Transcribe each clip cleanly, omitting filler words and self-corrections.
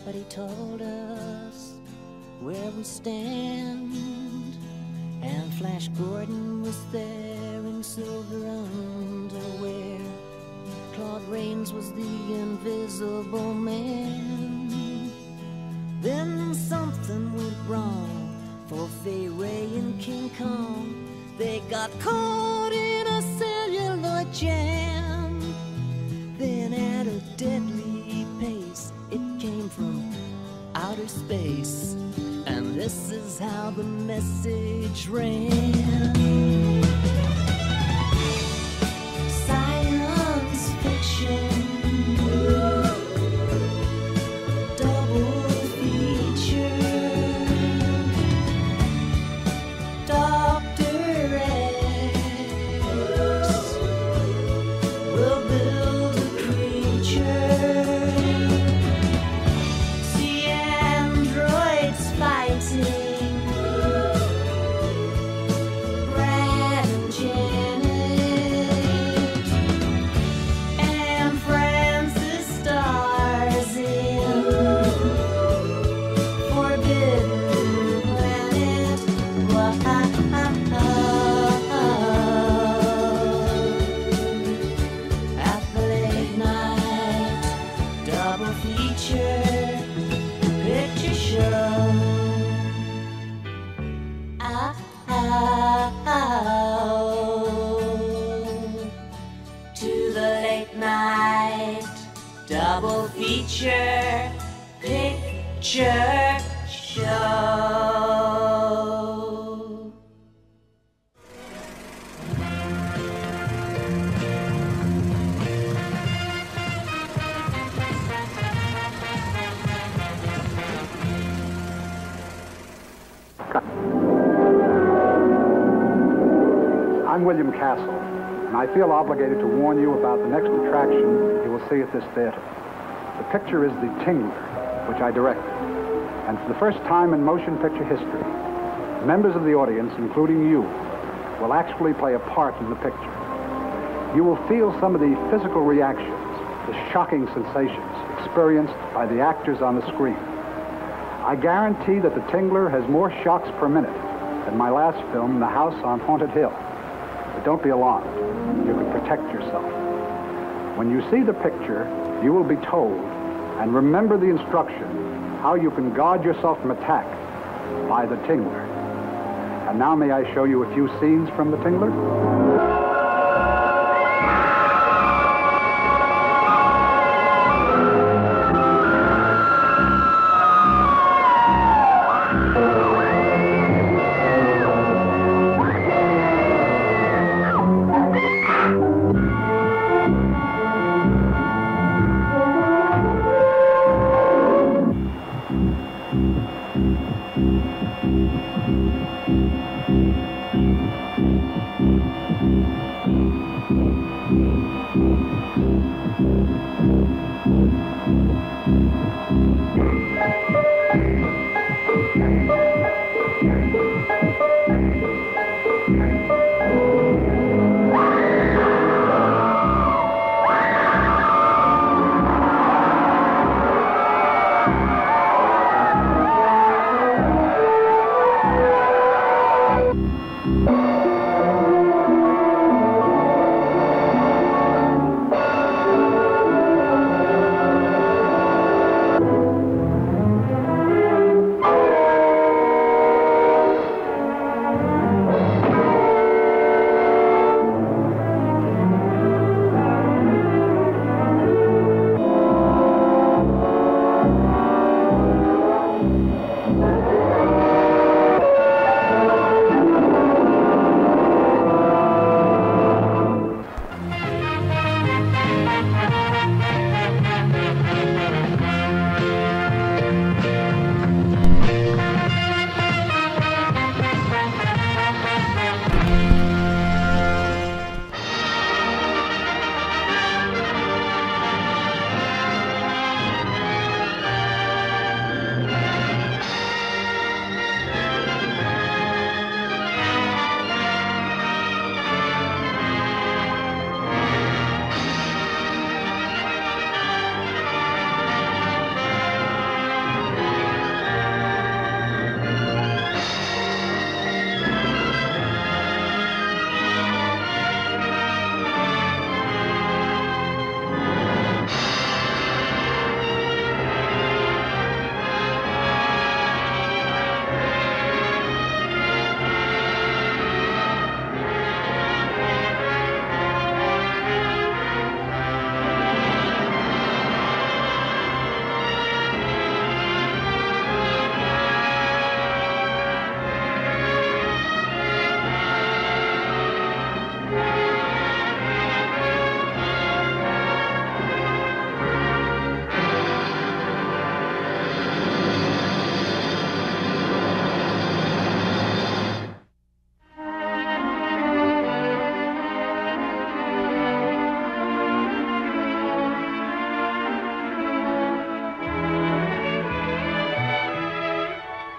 but he told us where we stand. And Flash Gordon was there in silver underwear. Claude Rains was the invisible man. Then something went wrong for Fay Ray and King Kong. They got caught in a celluloid jam. Then at a deadly pace, it came from outer space. And this is how the message ran. Science fiction, double feature. Dr. X will build a creature. See androids fighting. Brad and Janet and Francis stars in Forbidden Planet. At the late night double feature picture show. To the late night double feature picture show. I'm William Castle, and I feel obligated to warn you about the next attraction you will see at this theater. The picture is The Tingler, which I directed. And for the first time in motion picture history, members of the audience, including you, will actually play a part in the picture. You will feel some of the physical reactions, the shocking sensations experienced by the actors on the screen. I guarantee that The Tingler has more shocks per minute than my last film, The House on Haunted Hill. But don't be alarmed. You can protect yourself. When you see the picture, you will be told, and remember the instruction, how you can guard yourself from attack by The Tingler. And now may I show you a few scenes from The Tingler?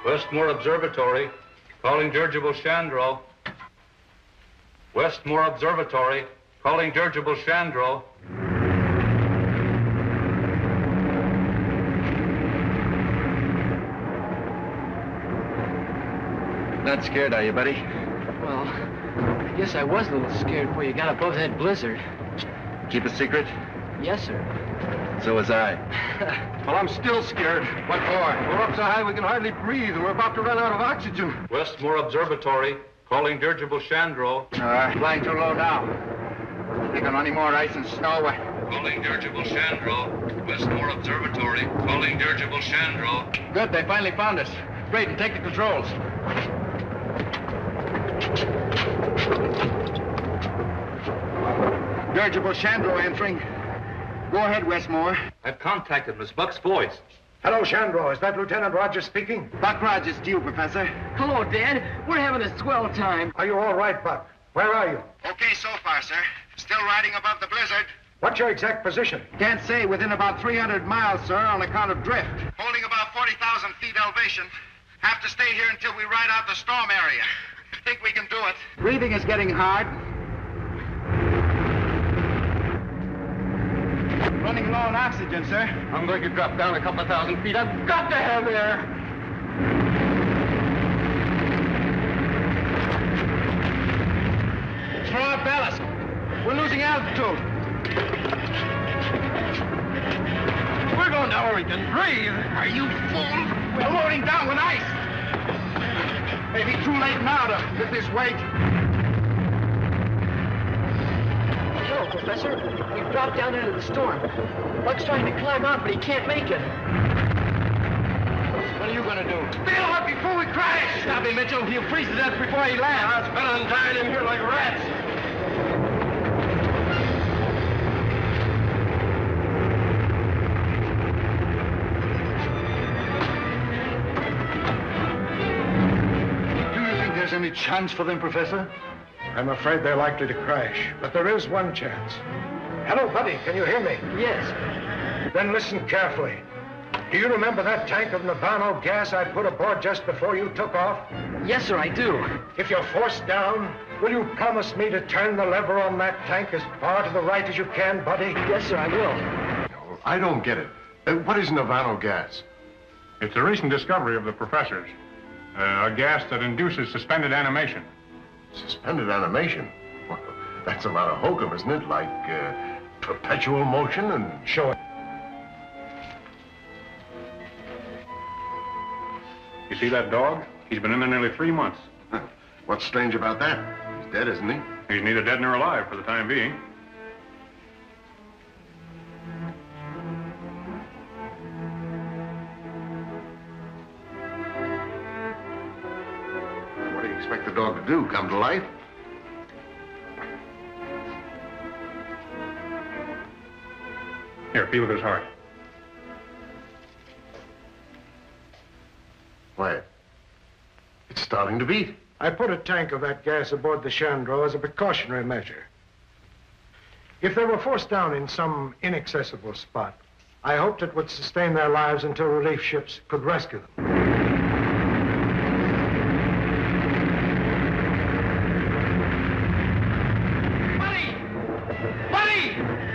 Westmore Observatory, calling dirigible Chandro. Westmore Observatory, calling dirigible Chandro. Not scared, are you, buddy? Well, I guess I was a little scared before you got above that blizzard. Keep a secret? Yes, sir. So was I. Well, I'm still scared. What for? We're up so high we can hardly breathe, and we're about to run out of oxygen. Westmore Observatory, calling dirigible Chandro. Flying too low now. Think on any more ice and snow? Calling dirigible Chandro. Westmore Observatory, calling dirigible Chandro. Good, they finally found us. Brayden, take the controls. Dirigible Chandro entering. Go ahead, Westmore. I've contacted Miss Buck's voice. Hello, Chandro. Is that Lieutenant Rogers speaking? Buck Rogers to you, Professor. Hello, Dad. We're having a swell time. Are you all right, Buck? Where are you? Okay so far, sir. Still riding above the blizzard. What's your exact position? Can't say. Within about 300 miles, sir, on account of drift. Holding about 40,000 feet elevation. Have to stay here until we ride out the storm area. Think we can do it. Breathing is getting hard. Running low on oxygen, sir. I'm going to drop down a couple of thousand feet. I've got to have air. Throw out ballast. We're losing altitude. We're going down where we can breathe. Are you fool? We're loading down with ice. Maybe too late now to lift this weight. No, Professor. We've dropped down into the storm. Buck's trying to climb out, but he can't make it. What are you going to do? Bail up before we crash. Stop him, Mitchell. He'll freeze to death before he lands. It's better than dying in here like rats. Do you think there's any chance for them, Professor? I'm afraid they're likely to crash, but there is one chance. Hello, buddy. Can you hear me? Yes. Then listen carefully. Do you remember that tank of Navano gas I put aboard just before you took off? Yes, sir, I do. If you're forced down, will you promise me to turn the lever on that tank as far to the right as you can, buddy? Yes, sir, I will. I don't get it. What is Navano gas? It's a recent discovery of the professor's. A gas that induces suspended animation. Suspended animation? Well, that's a lot of hokum, isn't it? Like perpetual motion and... Show it. You see that dog? He's been in there nearly 3 months. What's strange about that? He's dead, isn't he? He's neither dead nor alive for the time being. What do you expect the dog to do? Come to life? Here, feel of his heart. Why, it's starting to beat. I put a tank of that gas aboard the Chandro as a precautionary measure. If they were forced down in some inaccessible spot, I hoped it would sustain their lives until relief ships could rescue them.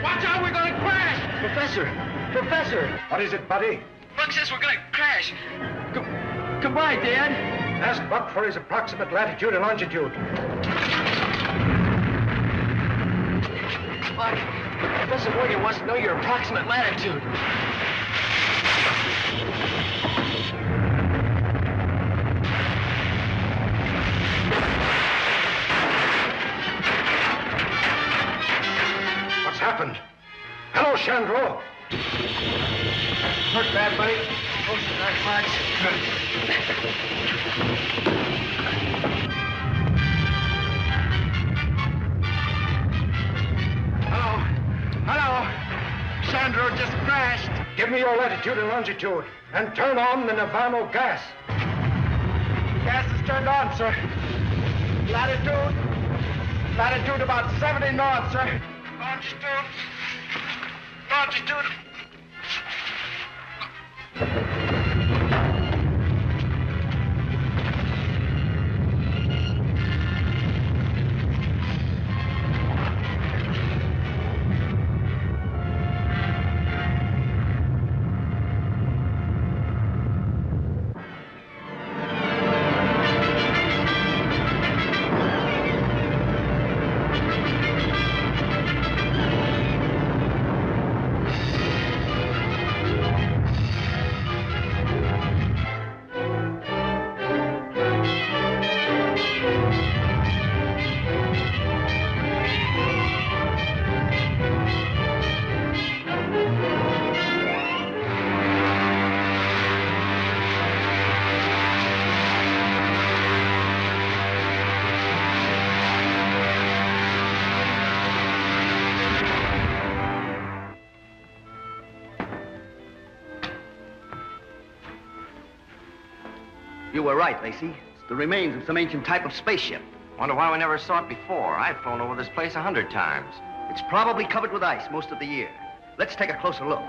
Watch out, we're going to crash! Professor! What is it, buddy? Buck says we're going to crash. Goodbye, Dad. Ask Buck for his approximate latitude and longitude. Buck, Professor Morgan wants to know your approximate latitude. What's happened? Hello, Chandro. Hurt bad, buddy? Oh, not much. Hello. Chandro just crashed. Give me your latitude and longitude, and turn on the Navano gas. Gas is turned on, sir. Latitude about 70 north, sir. Longitude. You were right, Lacey. It's the remains of some ancient type of spaceship. Wonder why we never saw it before. I've flown over this place 100 times. It's probably covered with ice most of the year. Let's take a closer look.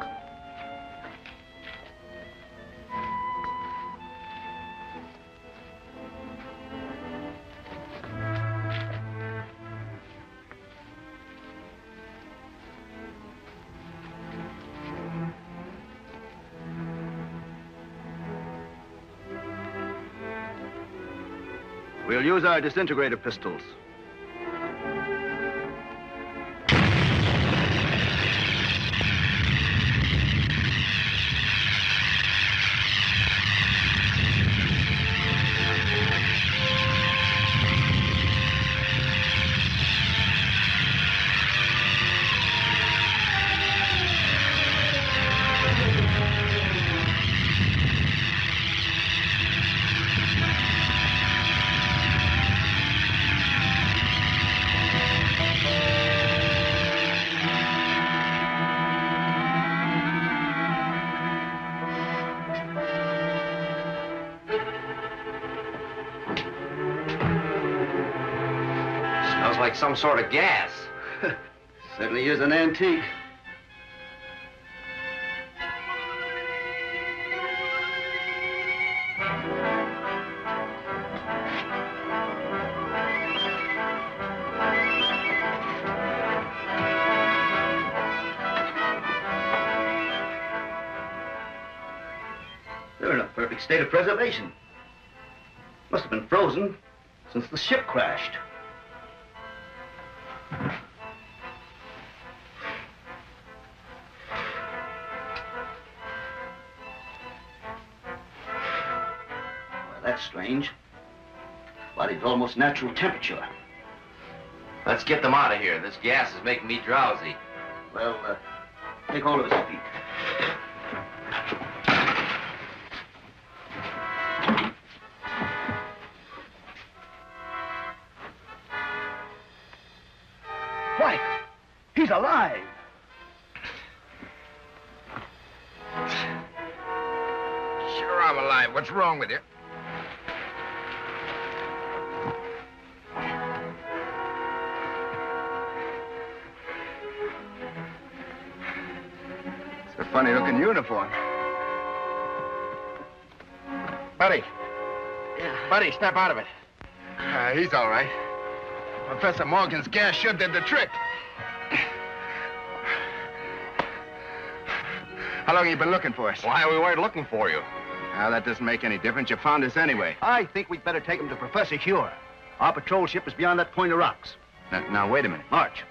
We'll use our disintegrator pistols. Smells like some sort of gas. Certainly is an antique. They're in a perfect state of preservation. Must have been frozen since the ship crashed. That's strange. Body's almost natural temperature. Let's get them out of here. This gas is making me drowsy. Well, take hold of his feet. Why, he's alive. Sure I'm alive. What's wrong with you? It's a funny-looking uniform. Buddy. Yeah. Buddy, step out of it. He's all right. Professor Morgan's gas sure did the trick. How long have you been looking for us? Why we weren't looking for you? Well, that doesn't make any difference. You found us anyway. I think we'd better take him to Professor Huer. Our patrol ship is beyond that point of rocks. Now, wait a minute. March.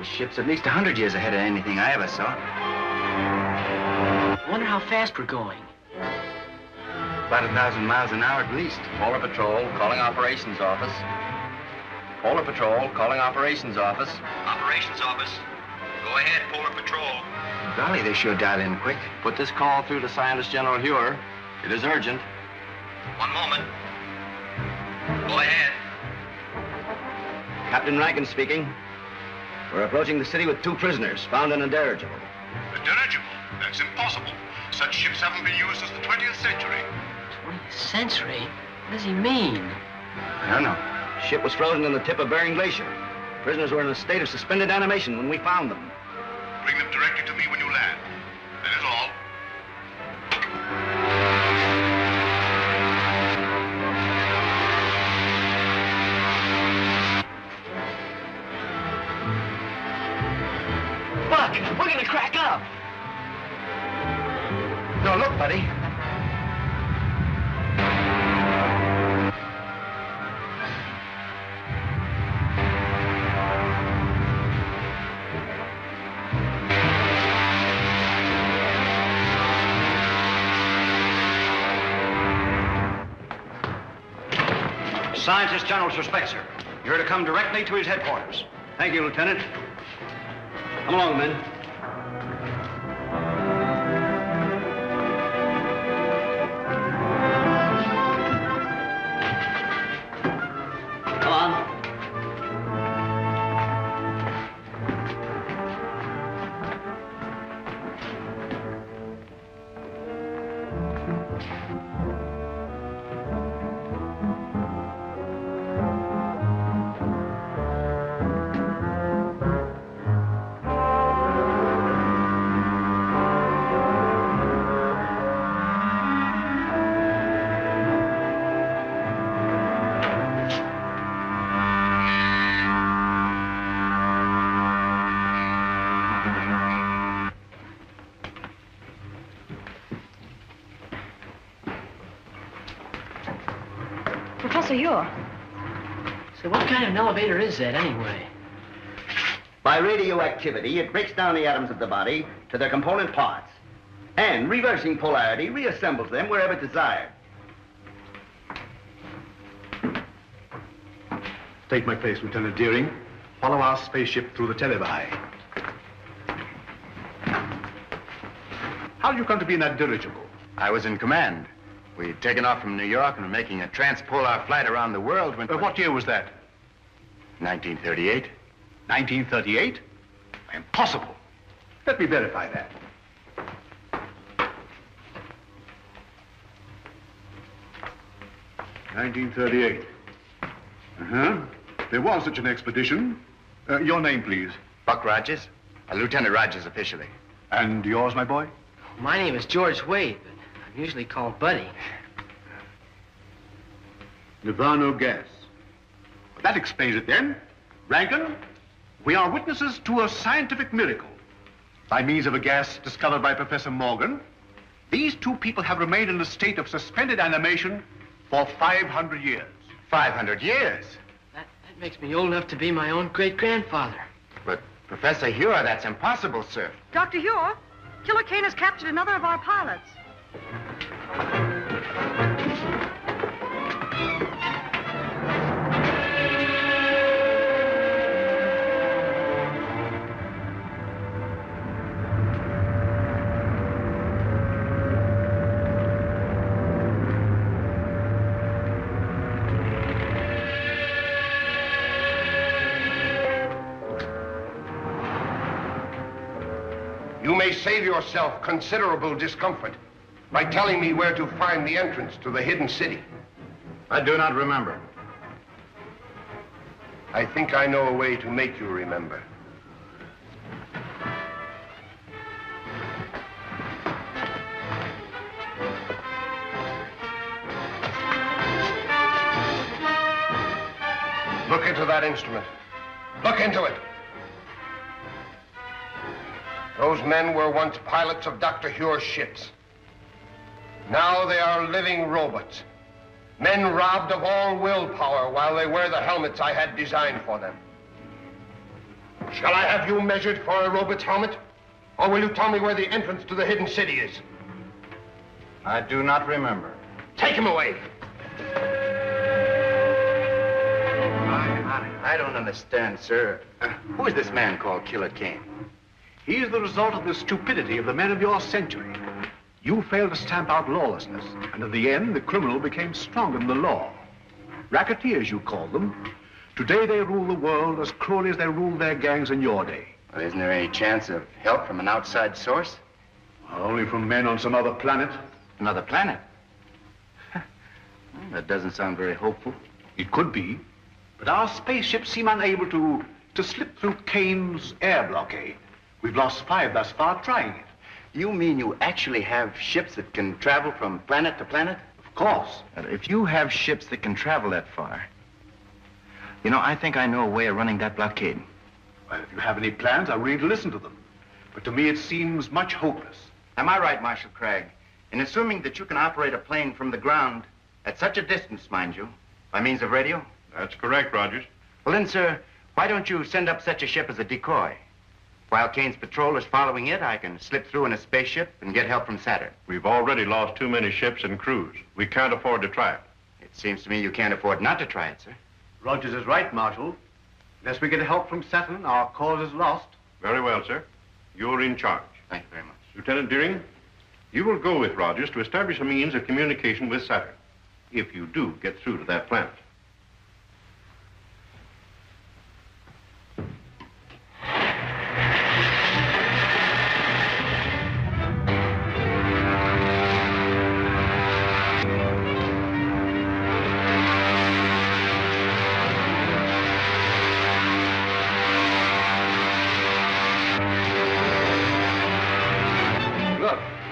Ship's at least 100 years ahead of anything I ever saw. Wonder how fast we're going. About 1,000 miles an hour at least. Polar Patrol, calling Operations Office. Polar Patrol, calling Operations Office. Operations Office. Go ahead, Polar Patrol. Golly, they sure dial in quick. Put this call through to Scientist General Huer. It is urgent. One moment. Go ahead. Captain Rankin speaking. We're approaching the city with 2 prisoners, found in a dirigible. A dirigible? That's impossible. Such ships haven't been used since the 20th century. 20th century? What does he mean? I don't know. The ship was frozen in the tip of Bering Glacier. Prisoners were in a state of suspended animation when we found them. Bring them directly to me when you land. That is all. Buck, we're gonna crack up. No, look, buddy. Scientist General suspects her. You're to come directly to his headquarters. Thank you, Lieutenant. Come along, men. Come on. Professor Ure. So what kind of an elevator is that, anyway? By radioactivity, it breaks down the atoms of the body to their component parts, and reversing polarity reassembles them wherever desired. Take my place, Lieutenant Deering. Follow our spaceship through the televi. How did you come to be in that dirigible? I was in command. We'd taken off from New York and were making a transpolar flight around the world when... What year was that? 1938. 1938? Impossible. Let me verify that. (1938). There was such an expedition. Your name, please. Buck Rogers. Lieutenant Rogers officially. And yours, my boy? My name is George Wade, but I'm usually called Buddy. Nirvana gas. That explains it then. Rankin, we are witnesses to a scientific miracle. By means of a gas discovered by Professor Morgan, these two people have remained in a state of suspended animation for 500 years. 500 years? That makes me old enough to be my own great-grandfather. But, Professor Ure, that's impossible, sir. Dr. Ure, Killer Kane has captured another of our pilots. You may save yourself considerable discomfort by telling me where to find the entrance to the hidden city. I do not remember. I think I know a way to make you remember. Look into that instrument. Look into it. Those men were once pilots of Dr. Hure's ships. Now they are living robots. Men robbed of all willpower while they wear the helmets I had designed for them. Shall I have you measured for a robot's helmet? Or will you tell me where the entrance to the hidden city is? I do not remember. Take him away. I don't understand, sir. Who is this man called Killer Kane? He is the result of the stupidity of the men of your century. You failed to stamp out lawlessness, and in the end, the criminal became stronger than the law. Racketeers, you called them. Today, they rule the world as cruelly as they ruled their gangs in your day. Well, isn't there any chance of help from an outside source? Only from men on some other planet. Another planet? Well, that doesn't sound very hopeful. It could be, but our spaceships seem unable to slip through Kane's air blockade. We've lost 5 thus far trying it. You mean you actually have ships that can travel from planet to planet? Of course. If you have ships that can travel that far, you know, I think I know a way of running that blockade. Well, if you have any plans, I'm ready to listen to them. But to me, it seems much hopeless. Am I right, Marshal Craig, in assuming that you can operate a plane from the ground at such a distance, mind you, by means of radio? That's correct, Rogers. Well, then, sir, why don't you send up such a ship as a decoy? While Kane's patrol is following it, I can slip through in a spaceship and get help from Saturn. We've already lost too many ships and crews. We can't afford to try it. It seems to me you can't afford not to try it, sir. Rogers is right, Marshal. Unless we get help from Saturn, our cause is lost. Very well, sir. You're in charge. Thank you very much. Lieutenant Deering, you will go with Rogers to establish a means of communication with Saturn, if you do get through to that planet.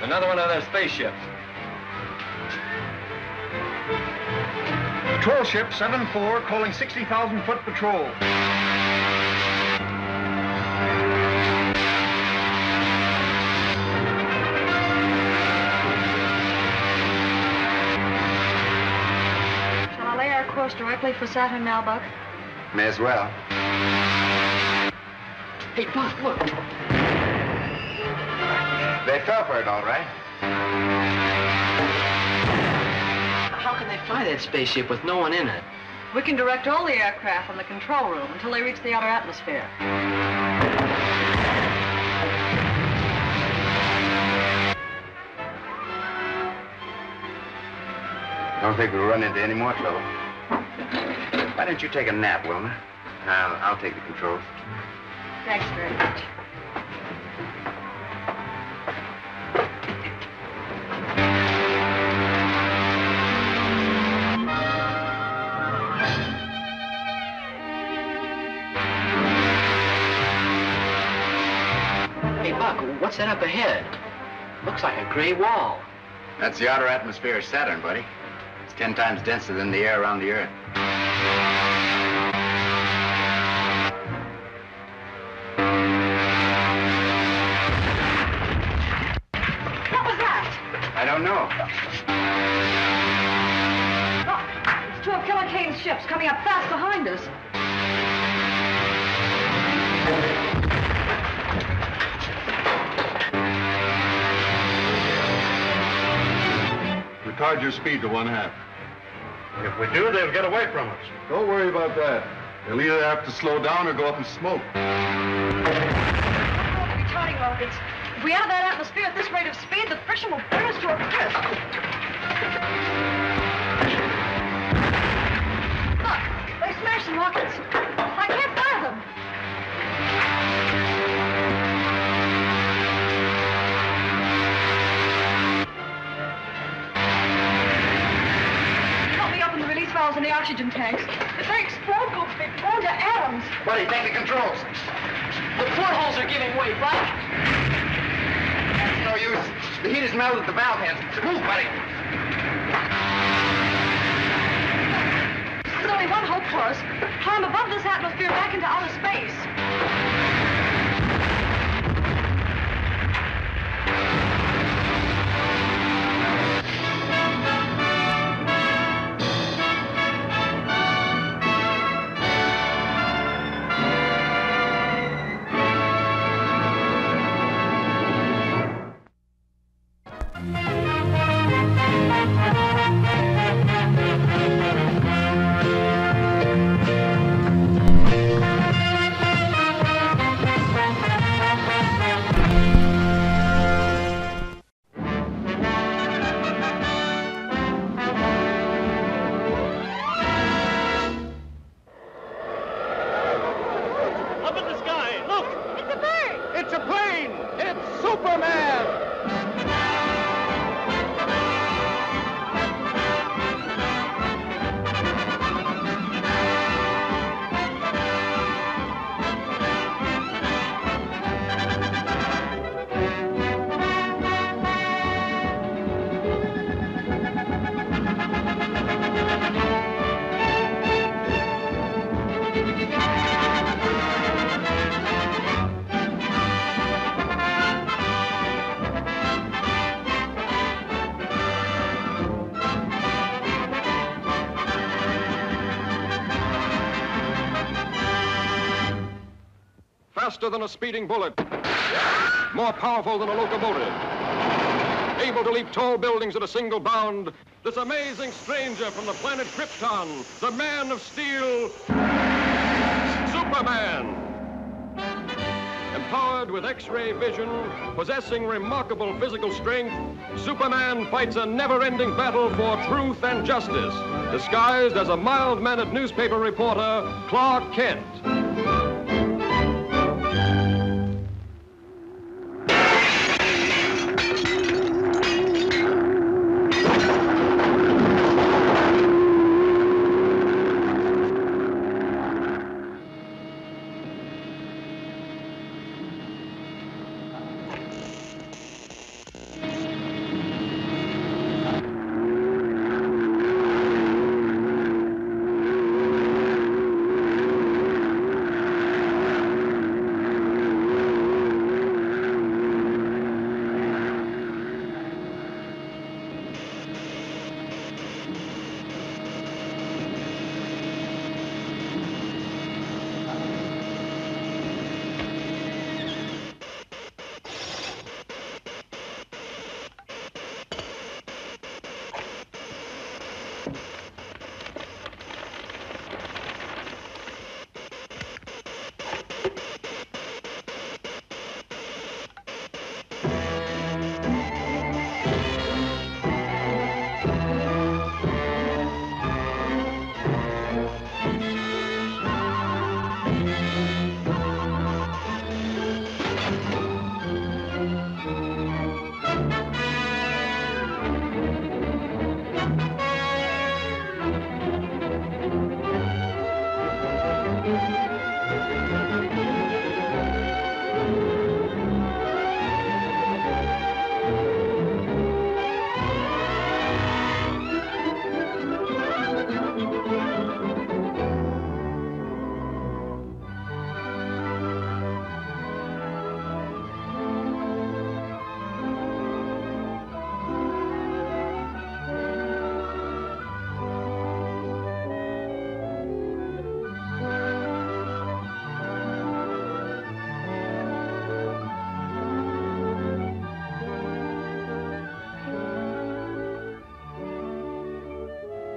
Another one of their spaceships. Patrol ship 7-4 calling 60,000-foot patrol. Shall I lay our course directly for Saturn now, Buck? May as well. Hey, Buck, look. They fell for it, all right. How can they fly that spaceship with no one in it? We can direct all the aircraft from the control room until they reach the outer atmosphere. Don't think we'll run into any more trouble. Why don't you take a nap, Wilma? I'll take the controls. Thanks very much. Hey, Buck, what's that up ahead? Looks like a gray wall. That's the outer atmosphere of Saturn, buddy. It's 10 times denser than the air around the Earth. What was that? I don't know. Look, it's two of Killer Kane's ships coming up fast behind us. Retard your speed to 1/2. If we do, they'll get away from us. Don't worry about that. They'll either have to slow down or go up in smoke. Retarding rockets. If we enter that atmosphere at this rate of speed, the friction will burn us to a crisp. Look, they smashed some rockets. I can't fire them. Help me open the release valves in the oxygen tanks. If they explode, we'll be blown to atoms. Buddy, take the controls. The portholes are giving way, Buck. That's no use. The heat has melted the valve heads. Move, buddy. There's only one hope for us. Climb above this atmosphere back into outer space. Faster than a speeding bullet, more powerful than a locomotive, able to leap tall buildings at a single bound, this amazing stranger from the planet Krypton, the Man of Steel, Superman. Empowered with X-ray vision, possessing remarkable physical strength, Superman fights a never-ending battle for truth and justice, disguised as a mild-mannered newspaper reporter, Clark Kent.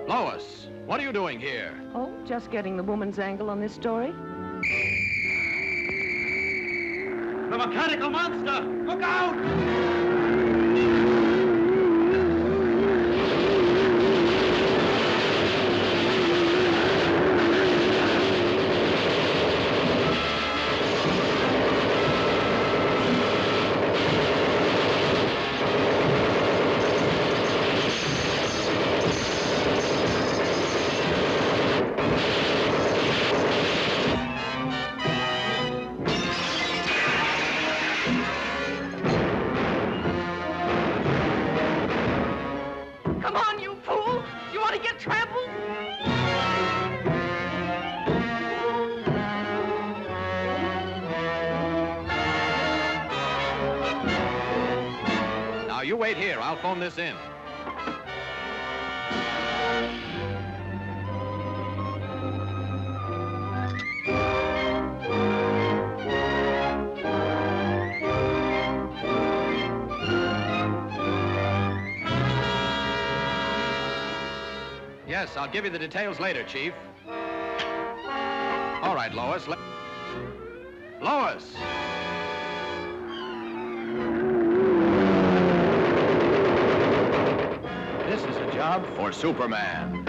Lois, what are you doing here? Oh, just getting the woman's angle on this story. The mechanical monster! Look out! Come on, you fool! You want to get trampled? Now, you wait here. I'll phone this in. Yes, I'll give you the details later, Chief. All right, Lois. Lois! This is a job for Superman.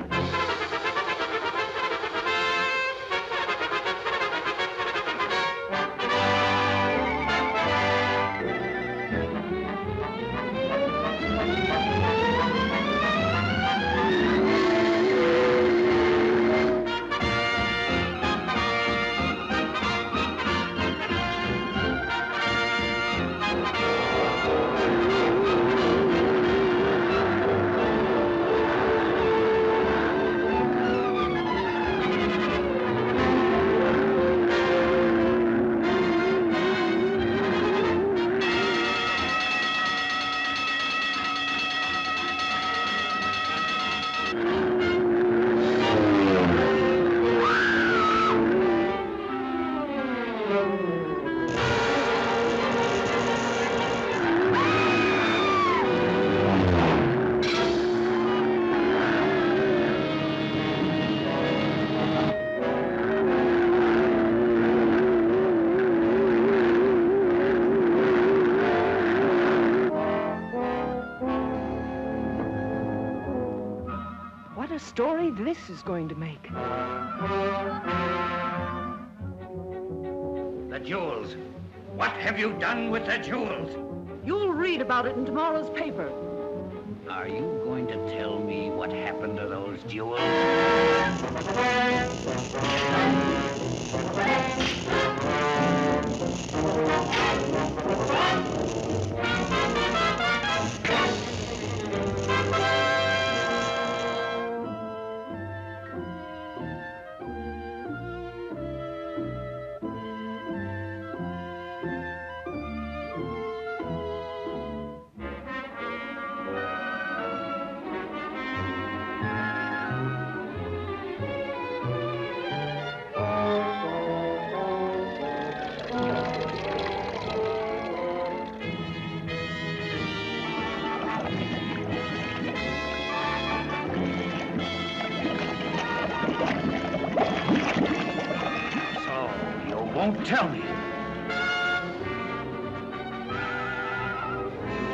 story this is going to make. The jewels. What have you done with the jewels? You'll read about it in tomorrow's paper. Are you going to tell me what happened to those jewels? Won't tell me.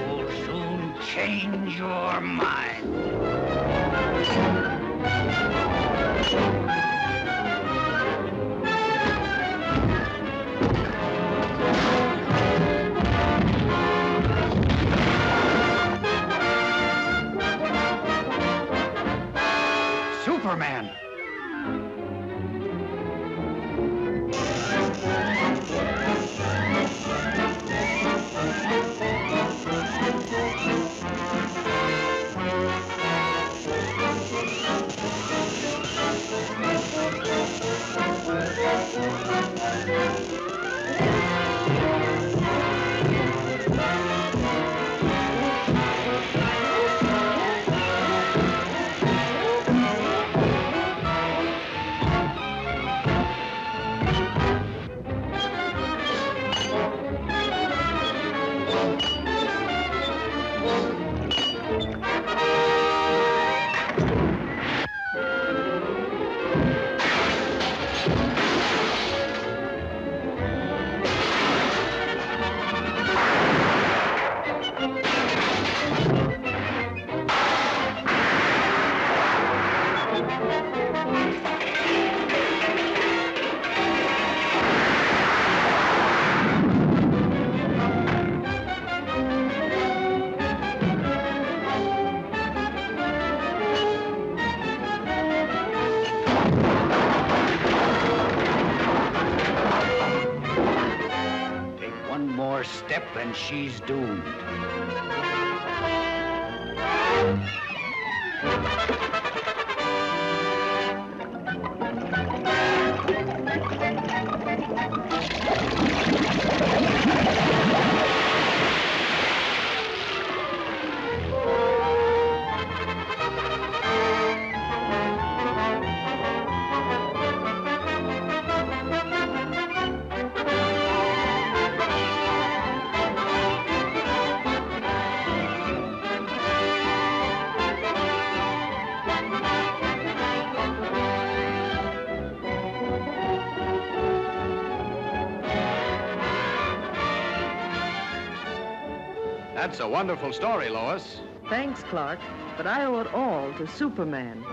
You'll soon change your mind. Superman. Step and she's doomed. That's a wonderful story, Lois. Thanks, Clark, but I owe it all to Superman.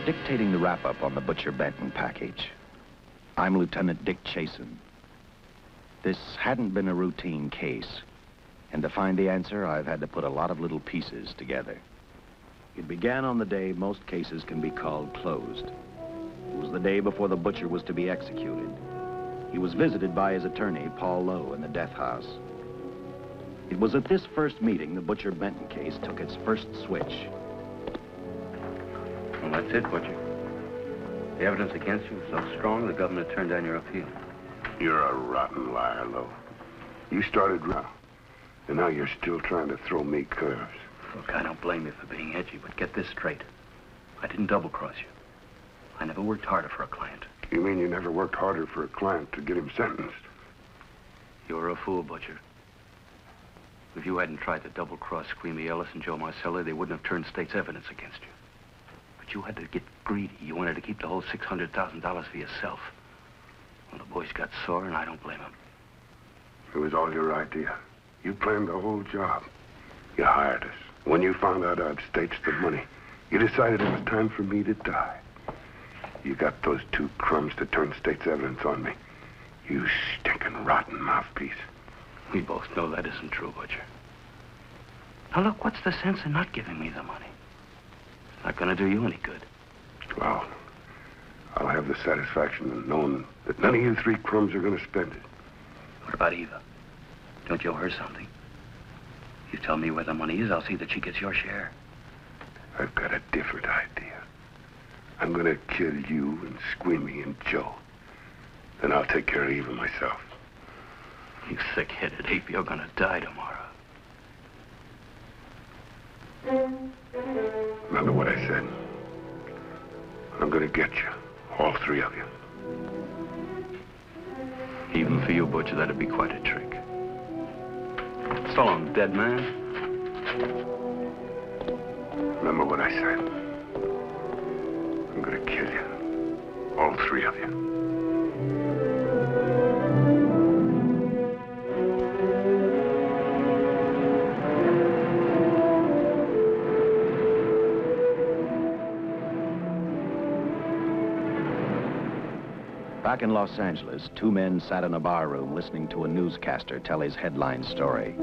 dictating the wrap-up on the Butcher Benton package. I'm Lieutenant Dick Chasen. This hadn't been a routine case, and to find the answer, I've had to put a lot of little pieces together. It began on the day most cases can be called closed. It was the day before the butcher was to be executed. He was visited by his attorney, Paul Lowe, in the death house. It was at this first meeting the Butcher Benton case took its first switch. Well, that's it, Butcher. The evidence against you is so strong, the government turned down your appeal. You're a rotten liar, Lowe. You started round, and now you're still trying to throw me curves. Look, I don't blame you for being edgy, but get this straight. I didn't double-cross you. I never worked harder for a client. You mean you never worked harder for a client to get him sentenced? You were a fool, Butcher. If you hadn't tried to double-cross Squeamy Ellis and Joe Marcelli, they wouldn't have turned state's evidence against you. But you had to get greedy. You wanted to keep the whole $600,000 for yourself. Well, the boys got sore, and I don't blame them. It was all your idea. You planned the whole job. You hired us. When you found out I'd staged the money, you decided it was time for me to die. You got those two crumbs to turn state's evidence on me. You stinking rotten mouthpiece. We both know that isn't true, Butcher. Now, look, what's the sense in not giving me the money? It's not going to do you any good. Well, I'll have the satisfaction of knowing that none of you three crumbs are going to spend it. What about Eva? Don't you owe her something? You tell me where the money is, I'll see that she gets your share. I've got a different idea. I'm going to kill you and Squeamy and Joe. Then I'll take care of Eva myself. You thick-headed ape, you're going to die tomorrow. Remember what I said? I'm going to get you, all three of you. Even for you, Butcher, that'd be quite a trick. So long, dead man. Remember what I said. I'm going to kill you, all three of you. Back in Los Angeles, two men sat in a bar room listening to a newscaster tell his headline story.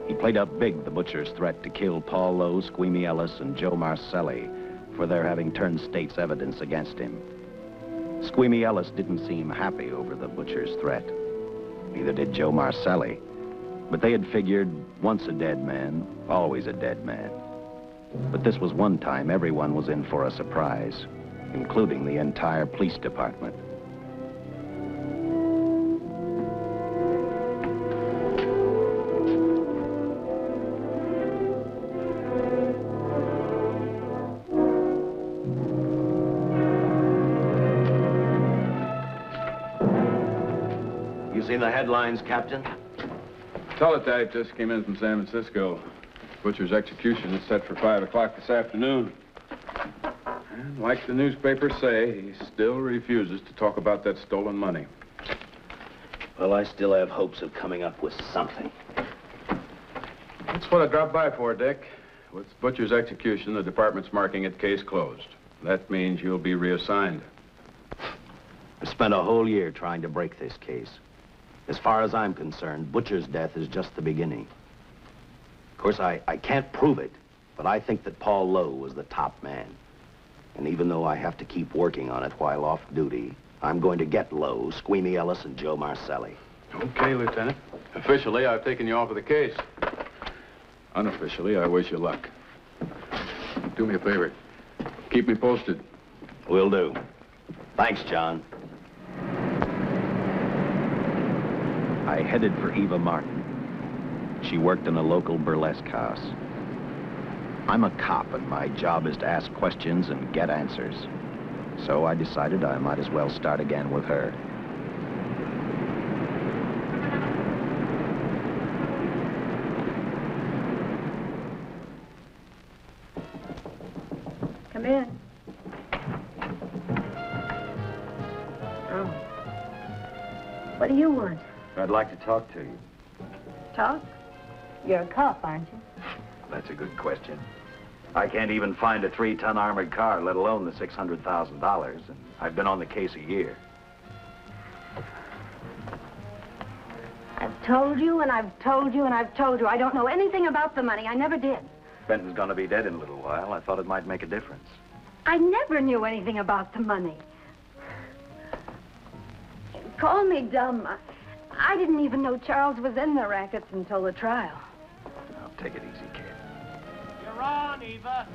He played up big the butcher's threat to kill Paul Lowe, Squeamy Ellis, and Joe Marcelli for their having turned state's evidence against him. Squeamy Ellis didn't seem happy over the butcher's threat. Neither did Joe Marcelli. But they had figured, once a dead man, always a dead man. But this was one time everyone was in for a surprise, including the entire police department. Seen the headlines, Captain? Teletype just came in from San Francisco. Butcher's execution is set for 5 o'clock this afternoon. And like the newspapers say, he still refuses to talk about that stolen money. Well, I still have hopes of coming up with something. That's what I dropped by for, Dick. With Butcher's execution, the department's marking it case closed. That means you'll be reassigned. I spent a whole year trying to break this case. As far as I'm concerned, Butcher's death is just the beginning. Of course, I can't prove it, but I think that Paul Lowe was the top man. And even though I have to keep working on it while off duty, I'm going to get Lowe, Squeamy Ellis, and Joe Marcelli. Okay, Lieutenant. Officially, I've taken you off of the case. Unofficially, I wish you luck. Do me a favor. Keep me posted. Will do. Thanks, John. I headed for Eva Martin. She worked in a local burlesque house. I'm a cop, and my job is to ask questions and get answers. So I decided I might as well start again with her. Come in. Oh. What do you want? I'd like to talk to you. Talk? You're a cop, aren't you? That's a good question. I can't even find a 3-ton armored car, let alone the $600,000. And I've been on the case a year. I've told you, and I've told you, and I've told you. I don't know anything about the money. I never did. Benton's gonna be dead in a little while. I thought it might make a difference. I never knew anything about the money. Call me dumb. I didn't even know Charles was in the rackets until the trial. Now, take it easy, kid. You're on, Eva.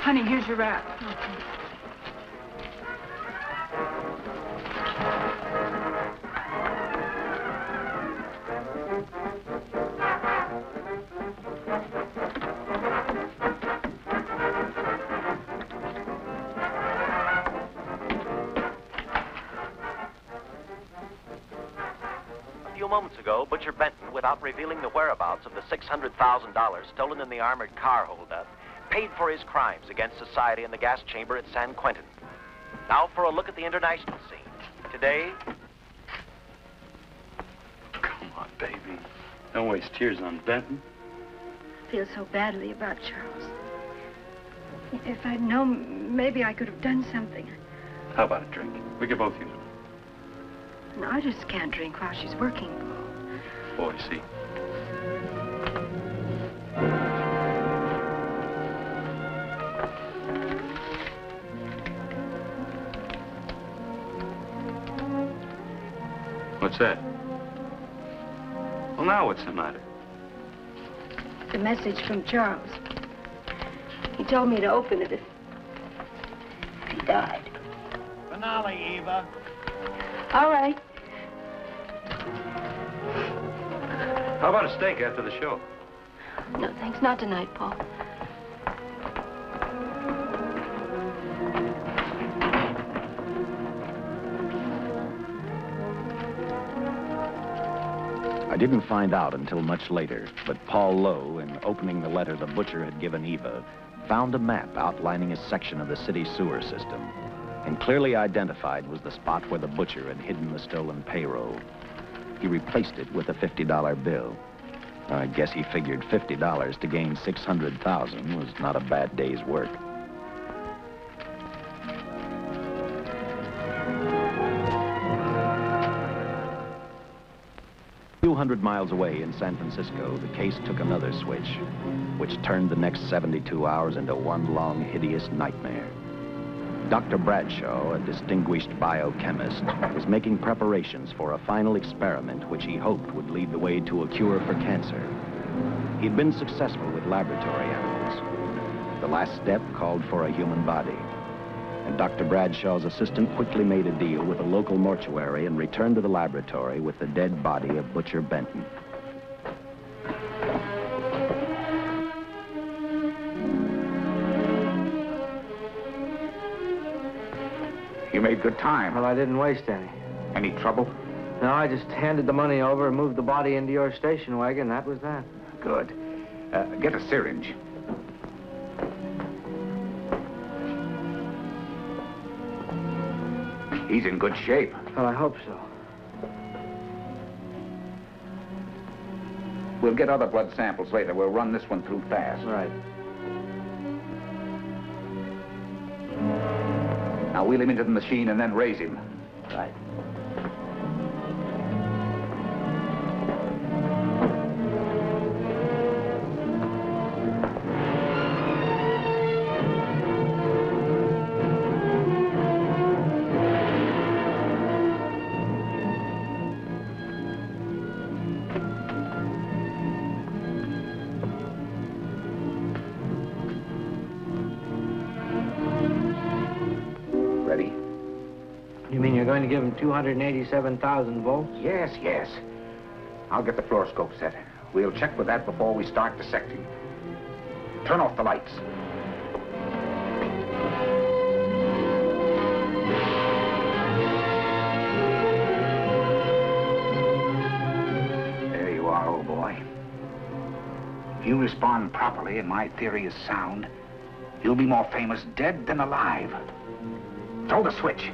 Honey, here's your wrap. A few moments ago, Butcher Benton, without revealing the whereabouts of the $600,000 stolen in the armored car holdup, paid for his crimes against society in the gas chamber at San Quentin. Now for a look at the international scene. Today... Come on, baby. Don't waste tears on Benton. I feel so badly about Charles. If I'd known, maybe I could have done something. How about a drink? We could both use it. No, I just can't drink while she's working, Paul. Boy, see. What's that? Well, now what's the matter? The message from Charles. He told me to open it if he died. Finale, Eva. All right. How about a steak after the show? No, thanks. Not tonight, Paul. I didn't find out until much later, but Paul Lowe, in opening the letter the butcher had given Eva, found a map outlining a section of the city sewer system. And clearly identified was the spot where the butcher had hidden the stolen payroll. He replaced it with a $50 bill. I guess he figured $50 to gain $600,000 was not a bad day's work. A few hundred miles away in San Francisco, the case took another switch, which turned the next 72 hours into one long, hideous nightmare. Dr. Bradshaw, a distinguished biochemist, was making preparations for a final experiment which he hoped would lead the way to a cure for cancer. He'd been successful with laboratory animals. The last step called for a human body. And Dr. Bradshaw's assistant quickly made a deal with a local mortuary and returned to the laboratory with the dead body of Butcher Benton. You made good time. Well, I didn't waste any. Any trouble? No, I just handed the money over and moved the body into your station wagon. That was that. Good. Get a syringe. He's in good shape. Well, I hope so. We'll get other blood samples later. We'll run this one through fast. Right. Now wheel him into the machine and then raise him. Right. mean you're going to give him 287,000 volts? Yes, yes. I'll get the fluoroscope set. We'll check with that before we start dissecting. Turn off the lights. There you are, old boy. If you respond properly and my theory is sound, you'll be more famous dead than alive. Throw the switch.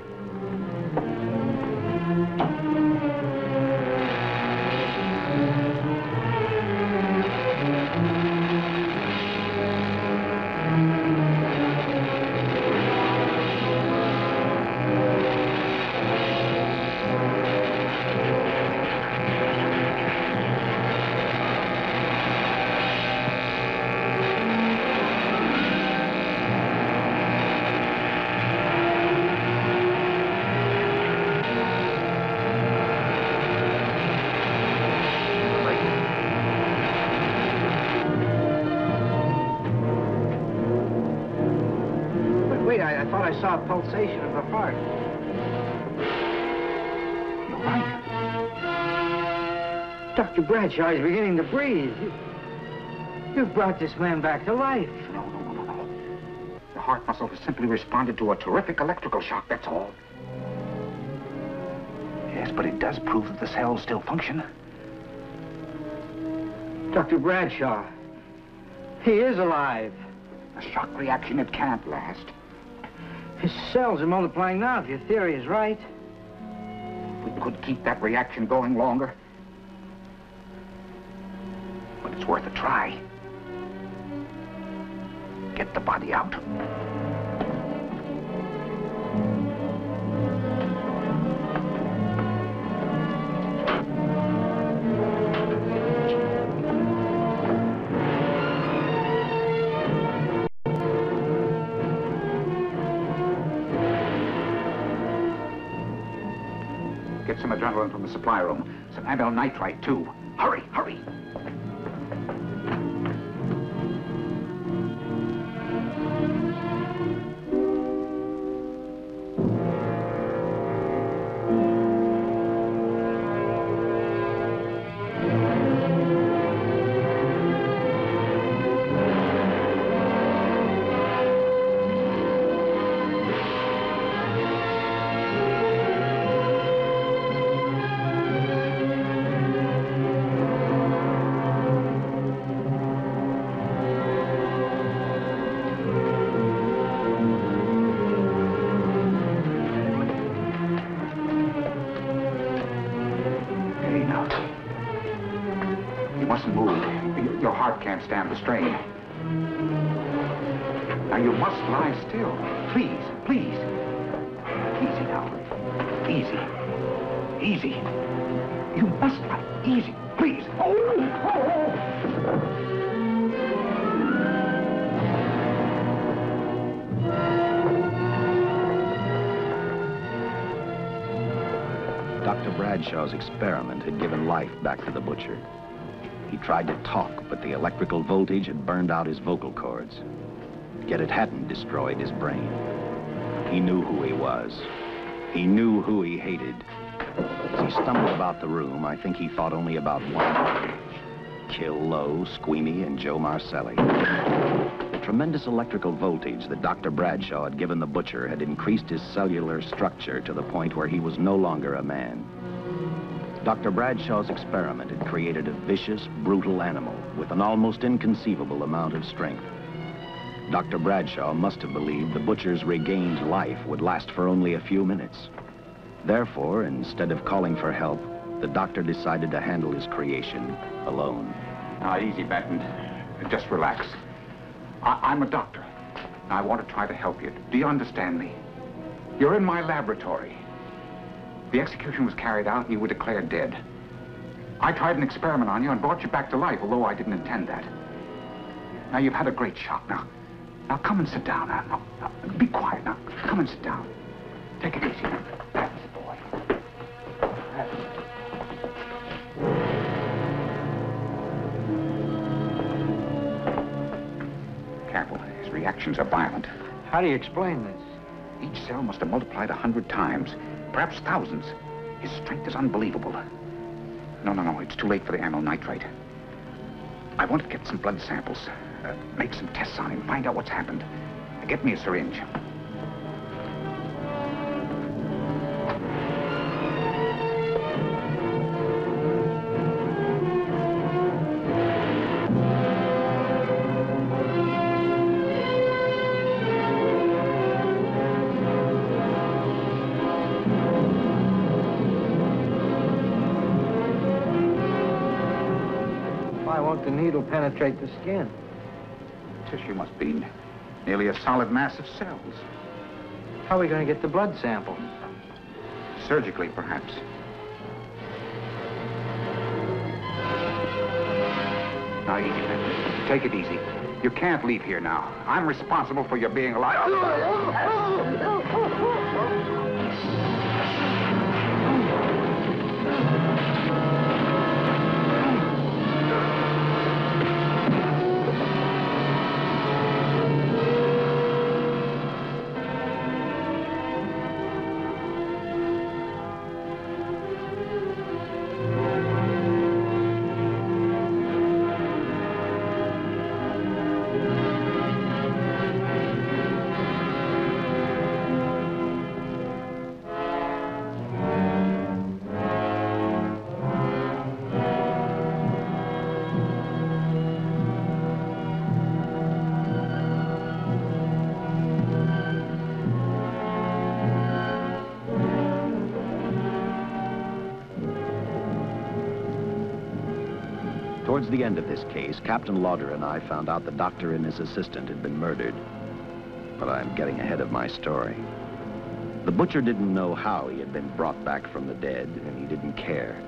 I thought I saw a pulsation of the heart. You're right. Dr. Bradshaw is beginning to breathe. You've brought this man back to life. No. The heart muscle has simply responded to a terrific electrical shock, that's all. Yes, but it does prove that the cells still function. Dr. Bradshaw, he is alive. A shock reaction, it can't last. His cells are multiplying now, if your theory is right. We could keep that reaction going longer. But it's worth a try. Get the body out. Get some adrenaline from the supply room. Some amyl nitrite, too. Hurry, hurry. Can't stand the strain. Now you must lie still. Please, please. Easy now. Easy. Easy. You must lie. Easy. Please. Dr. Bradshaw's experiment had given life back to the butcher. He tried to talk, but the electrical voltage had burned out his vocal cords. Yet it hadn't destroyed his brain. He knew who he was. He knew who he hated. As he stumbled about the room, I think he thought only about one: kill Lowe, Squeamy, and Joe Marcelli. The tremendous electrical voltage that Dr. Bradshaw had given the butcher had increased his cellular structure to the point where he was no longer a man. Dr. Bradshaw's experiment had created a vicious, brutal animal with an almost inconceivable amount of strength. Dr. Bradshaw must have believed the butcher's regained life would last for only a few minutes. Therefore, instead of calling for help, the doctor decided to handle his creation alone. Now, easy, Benton. Just relax. I'm a doctor. I want to try to help you. Do you understand me? You're in my laboratory. The execution was carried out and you were declared dead. I tried an experiment on you and brought you back to life, although I didn't intend that. Now, you've had a great shock. Now come and sit down. Now, be quiet. Now, come and sit down. Take it easy. That's the boy. That's it. Careful. His reactions are violent. How do you explain this? Each cell must have multiplied 100 times. perhaps thousands. His strength is unbelievable. No, it's too late for the amyl nitrite. I want to get some blood samples, make some tests on him, find out what's happened. Get me a syringe. Why won't the needle penetrate the skin? Tissue must be nearly a solid mass of cells. How are we going to get the blood sample? Surgically, perhaps. Now, easy. Take it easy. You can't leave here now. I'm responsible for your being alive. Towards the end of this case, Captain Lauder and I found out the doctor and his assistant had been murdered. But I'm getting ahead of my story. The butcher didn't know how he had been brought back from the dead, and he didn't care.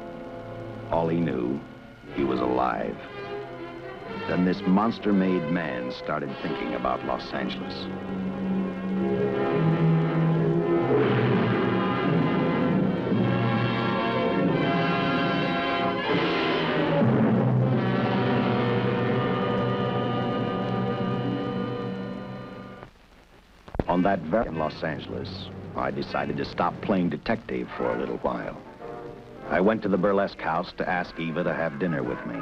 All he knew, he was alive. Then this monster-made man started thinking about Los Angeles. On that very in Los Angeles, I decided to stop playing detective for a little while. I went to the burlesque house to ask Eva to have dinner with me.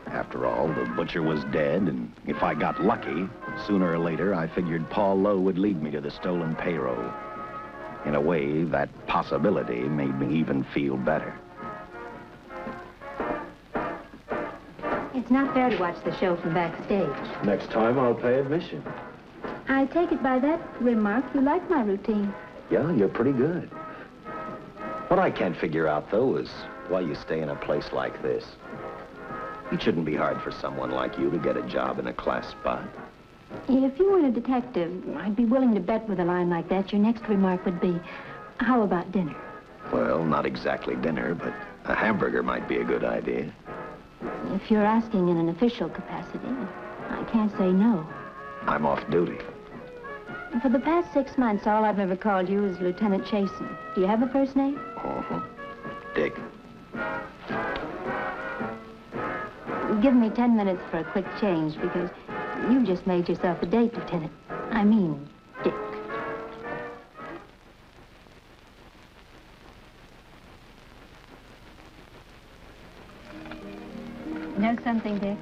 After all, the butcher was dead, and if I got lucky, sooner or later, I figured Paul Lowe would lead me to the stolen payroll. In a way, that possibility made me even feel better. It's not fair to watch the show from backstage. Next time, I'll pay admission. I take it by that remark you like my routine. Yeah, you're pretty good. What I can't figure out, though, is why you stay in a place like this. It shouldn't be hard for someone like you to get a job in a class spot. If you weren't a detective, I'd be willing to bet with a line like that your next remark would be, how about dinner? Well, not exactly dinner, but a hamburger might be a good idea. If you're asking in an official capacity, I can't say no. I'm off duty. For the past 6 months, all I've ever called you is Lieutenant Chasen. Do you have a first name? Uh-huh. Dick. Give me 10 minutes for a quick change, because you've just made yourself a date, Lieutenant. I mean, Dick. You know something, Dick?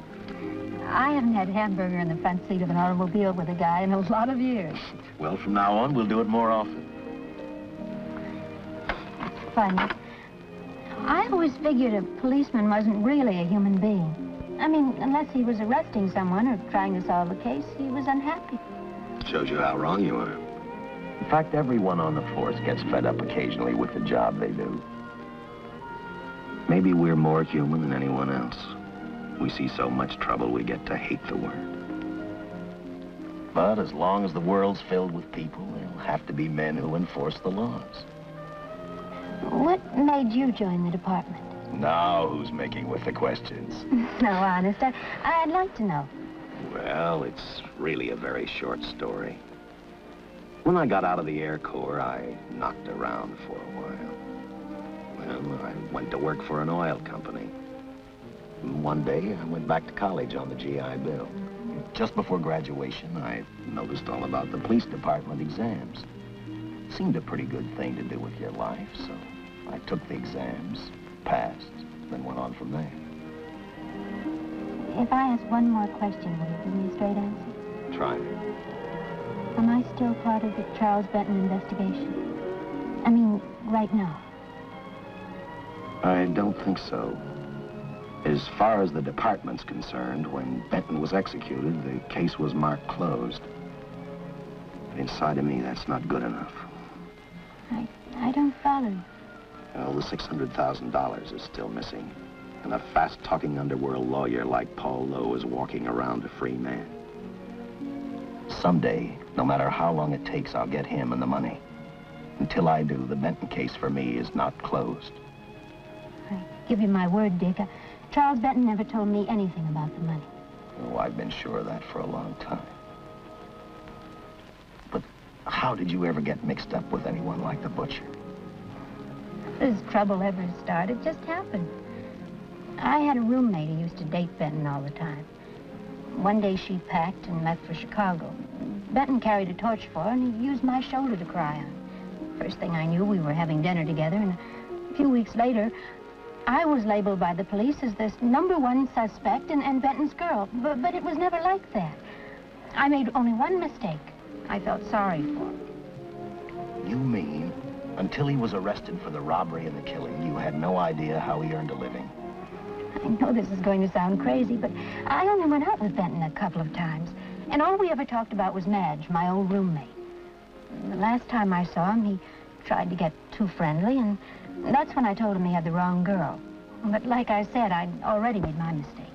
I haven't had hamburger in the front seat of an automobile with a guy in a lot of years. Well, from now on, we'll do it more often. Funny. I always figured a policeman wasn't really a human being. I mean, unless he was arresting someone or trying to solve a case, he was unhappy. Shows you how wrong you are. In fact, everyone on the force gets fed up occasionally with the job they do. Maybe we're more human than anyone else. We see so much trouble, we get to hate the word. But as long as the world's filled with people, there'll have to be men who enforce the laws. What made you join the department? Now who's making with the questions? No, honest, I'd like to know. Well, it's really a very short story. When I got out of the Air Corps, I knocked around for a while. Well, I went to work for an oil company. One day, I went back to college on the GI Bill. Just before graduation, I noticed all about the police department exams. Seemed a pretty good thing to do with your life, so I took the exams, passed, then went on from there. If I ask one more question, will you give me a straight answer? Try me. Am I still part of the Charles Benton investigation? I mean, right now. I don't think so. As far as the department's concerned, when Benton was executed, the case was marked closed. But inside of me, that's not good enough. I don't follow you. Well, the $600,000 is still missing. And a fast-talking underworld lawyer like Paul Lowe is walking around a free man. Someday, no matter how long it takes, I'll get him and the money. Until I do, the Benton case for me is not closed. I give you my word, Dick. Charles Benton never told me anything about the money. Oh, I've been sure of that for a long time. But how did you ever get mixed up with anyone like the butcher? This trouble ever started just happened. I had a roommate who used to date Benton all the time. One day she packed and left for Chicago. Benton carried a torch for her, and he used my shoulder to cry on. First thing I knew, we were having dinner together, and a few weeks later, I was labeled by the police as this #1 suspect and Benton's girl. But it was never like that. I made only one mistake. I felt sorry for him. You mean, until he was arrested for the robbery and the killing, you had no idea how he earned a living? I know this is going to sound crazy, but I only went out with Benton a couple of times. And all we ever talked about was Madge, my old roommate. The last time I saw him, he tried to get too friendly, and that's when I told him he had the wrong girl. But like I said, I'd already made my mistake.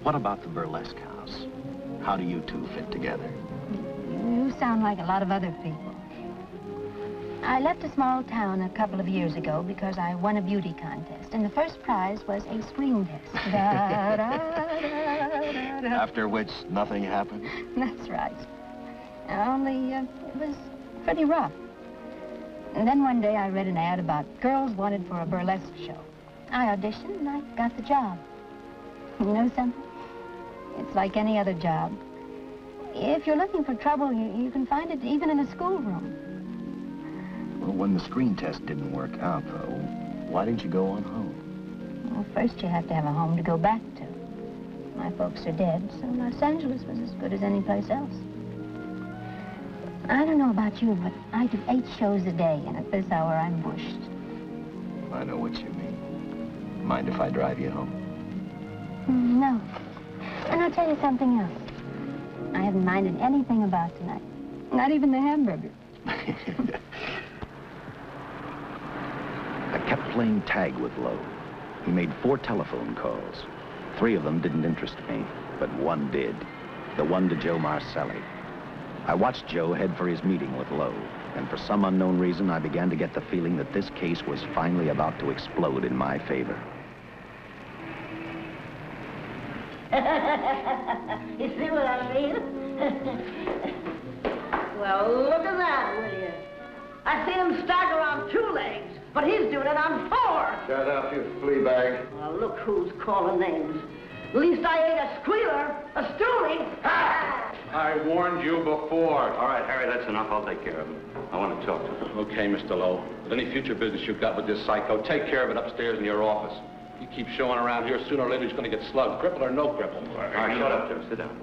What about the burlesque house? How do you two fit together? You sound like a lot of other people. I left a small town a couple of years ago because I won a beauty contest, and the first prize was a screen test. Da, da, da, da, da. After which, nothing happened? That's right. Only, it was pretty rough. And then one day I read an ad about girls wanted for a burlesque show. I auditioned and I got the job. You know something? It's like any other job. If you're looking for trouble, you can find it even in a schoolroom. Well, when the screen test didn't work out, though, why didn't you go on home? Well, first you have to have a home to go back to. My folks are dead, so Los Angeles was as good as any place else. I don't know about you, but I do 8 shows a day, and at this hour I'm bushed. I know what you mean. Mind if I drive you home? No. And I'll tell you something else. I haven't minded anything about tonight. Not even the hamburger. I kept playing tag with Lowe. He made 4 telephone calls. 3 of them didn't interest me, but one did. The one to Joe Marcelli. I watched Joe head for his meeting with Lowe, and for some unknown reason, I began to get the feeling that this case was finally about to explode in my favor. You see what I mean? Well, look at that, will you? I seen him stagger on 2 legs, but he's doing it on 4. Shut up, you flea bag. Well, look who's calling names. At least I ain't a squealer, a stoolie. I warned you before. All right, Harry, that's enough. I'll take care of him. I want to talk to him. Okay, Mr. Lowe. But any future business you've got with this psycho, take care of it upstairs in your office. You keep showing around here, sooner or later he's going to get slugged, cripple or no cripple. All right, shut up, Joe. Sit down.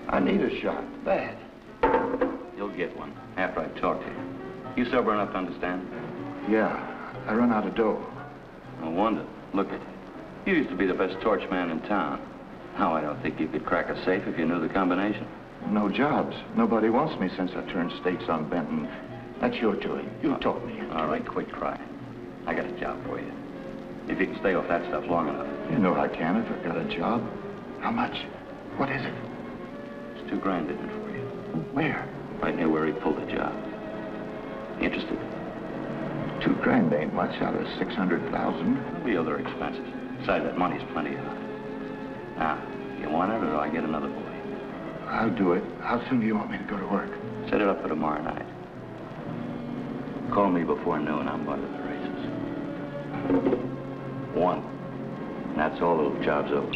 I need a shot. Bad. You'll get one after I talk to you. You sober enough to understand? Yeah, I run out of dough. No wonder. Look at you. You used to be the best torch man in town. Now I don't think you could crack a safe if you knew the combination. No jobs. Nobody wants me since I turned states on Benton. That's your doing. You taught me. All right, quit crying. I got a job for you. If you can stay off that stuff long enough. You know I can if I got a job. How much? What is it? It's $2 grand in it for you. Where? Right near where he pulled the job. Interested? $2 grand ain't much out of 600,000. There'll be other expenses. Besides, that money's plenty of it. Now, you want it or do I get another boy? I'll do it. How soon do you want me to go to work? Set it up for tomorrow night. Call me before noon. I'm going to the races. 1. And that's all. The job's over.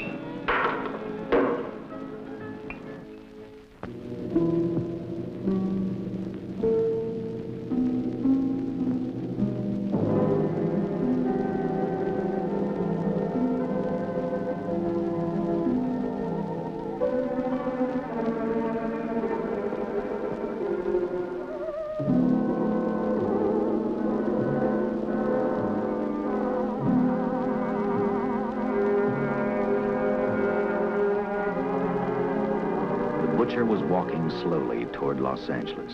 Was walking slowly toward Los Angeles.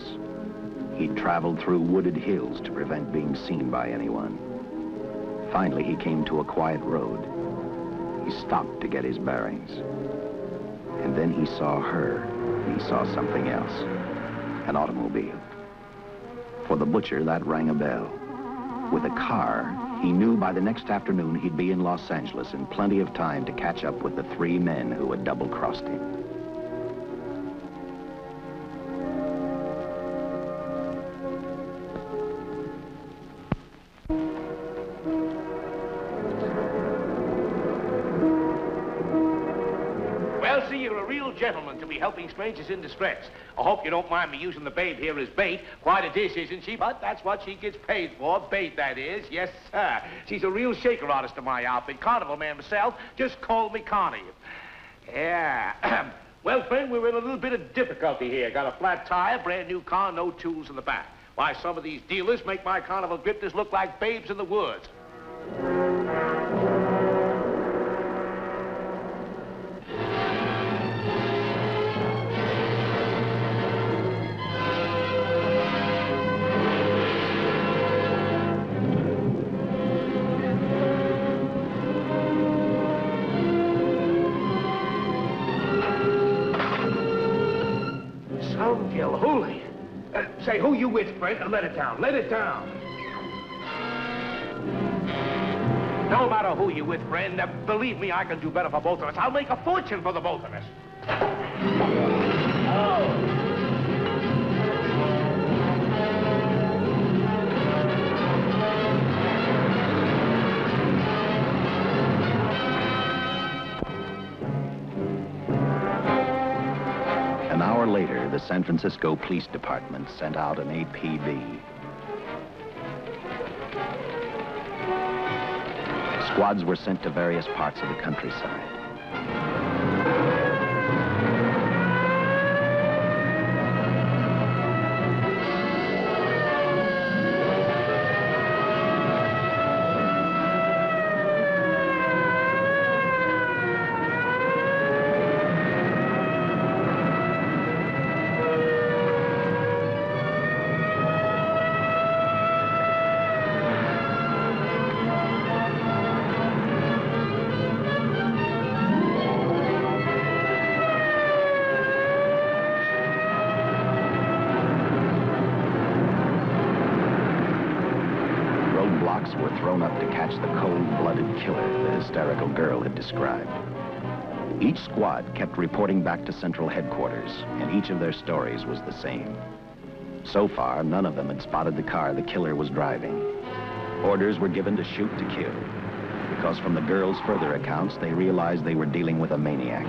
He traveled through wooded hills to prevent being seen by anyone. Finally, he came to a quiet road. He stopped to get his bearings. And then he saw her, and he saw something else. An automobile. For the butcher, that rang a bell. With a car, he knew by the next afternoon he'd be in Los Angeles in plenty of time to catch up with the 3 men who had double-crossed him. Gentleman to be helping strangers in distress. I hope you don't mind me using the babe here as bait. Quite a dish, isn't she? But that's what she gets paid for. Bait, that is. Yes, sir. She's a real shaker artist of my outfit. Carnival man myself. Just call me Connie. Yeah. Well, friend, we're in a little bit of difficulty here. Got a flat tire, brand new car, no tools in the back. Why, some of these dealers make my carnival grifters look like babes in the woods. Say, who you with, friend? Let it down. Let it down. No matter who you with, friend. Believe me, I can do better for both of us. I'll make a fortune for the both of us. Oh! An hour later, the San Francisco Police Department sent out an APB. Squads were sent to various parts of the countryside. Were thrown up to catch the cold-blooded killer the hysterical girl had described. Each squad kept reporting back to Central Headquarters, and each of their stories was the same. So far, none of them had spotted the car the killer was driving. Orders were given to shoot to kill, because from the girls' further accounts, they realized they were dealing with a maniac.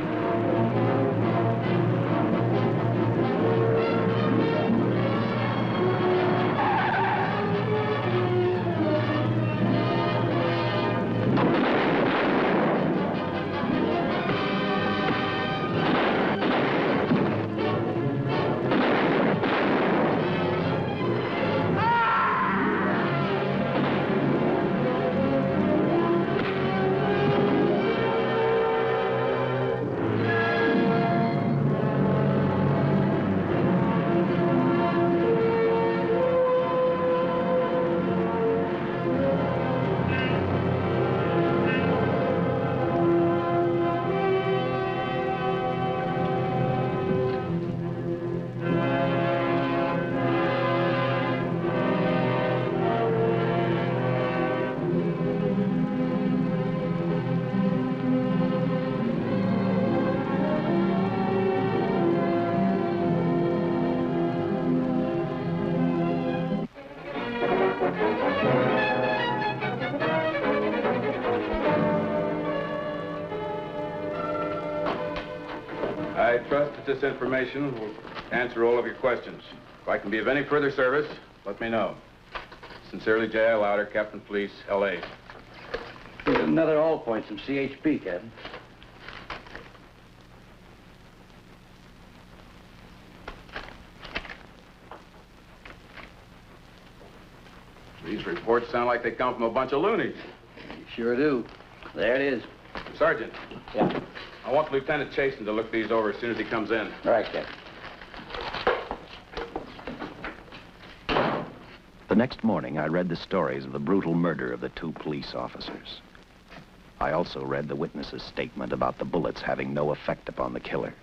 this information, we'll answer all of your questions. If I can be of any further service, let me know. Sincerely, J.I. Louder, Captain Police, L.A. Another all points from CHP, Captain. These reports sound like they come from a bunch of loonies. Sure do. There it is. Sergeant. Yeah. I want Lieutenant Chasen to look these over as soon as he comes in. All right, Captain. The next morning, I read the stories of the brutal murder of the 2 police officers. I also read the witness's statement about the bullets having no effect upon the killer.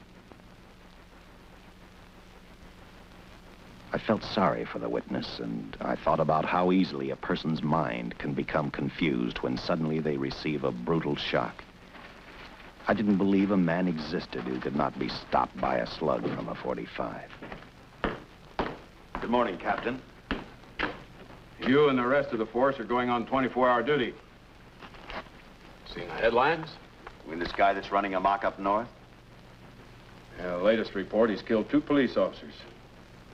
I felt sorry for the witness, and I thought about how easily a person's mind can become confused when suddenly they receive a brutal shock. I didn't believe a man existed who could not be stopped by a slug from a .45. Good morning, Captain. You and the rest of the force are going on 24-hour duty. Seen the headlines? You mean this guy that's running amok up north? Yeah, the latest report, he's killed 2 police officers.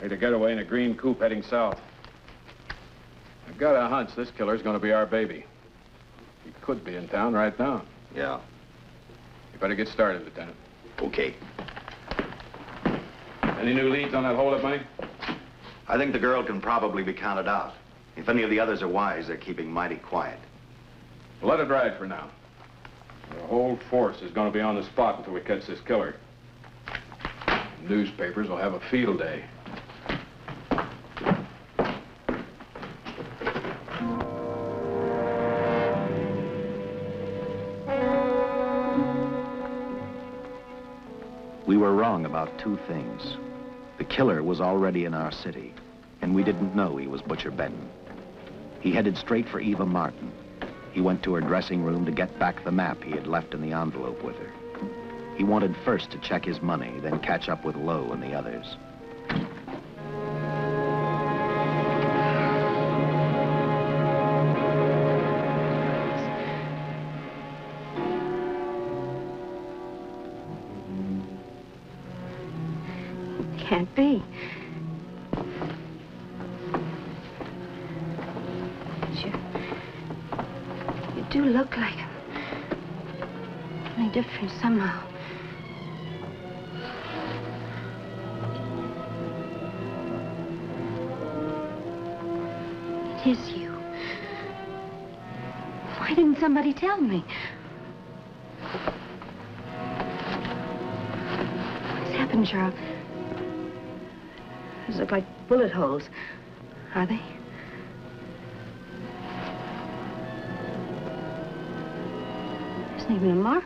Made a getaway in a green coupe heading south. I've got a hunch this killer's gonna be our baby. He could be in town right now. Yeah. You better get started, Lieutenant. Okay. Any new leads on that hold-up money? I think the girl can probably be counted out. If any of the others are wise, they're keeping mighty quiet. Let it ride for now. The whole force is gonna be on the spot until we catch this killer. Newspapers will have a field day. We were wrong about 2 things. The killer was already in our city, and we didn't know he was Butcher Benton. He headed straight for Eva Martin. He went to her dressing room to get back the map he had left in the envelope with her. He wanted first to check his money, then catch up with Lowe and the others. Can't be. You do look like him. Only different somehow. It is you. Why didn't somebody tell me? What's happened, Charles? These look like bullet holes. Are they? There isn't even a mark.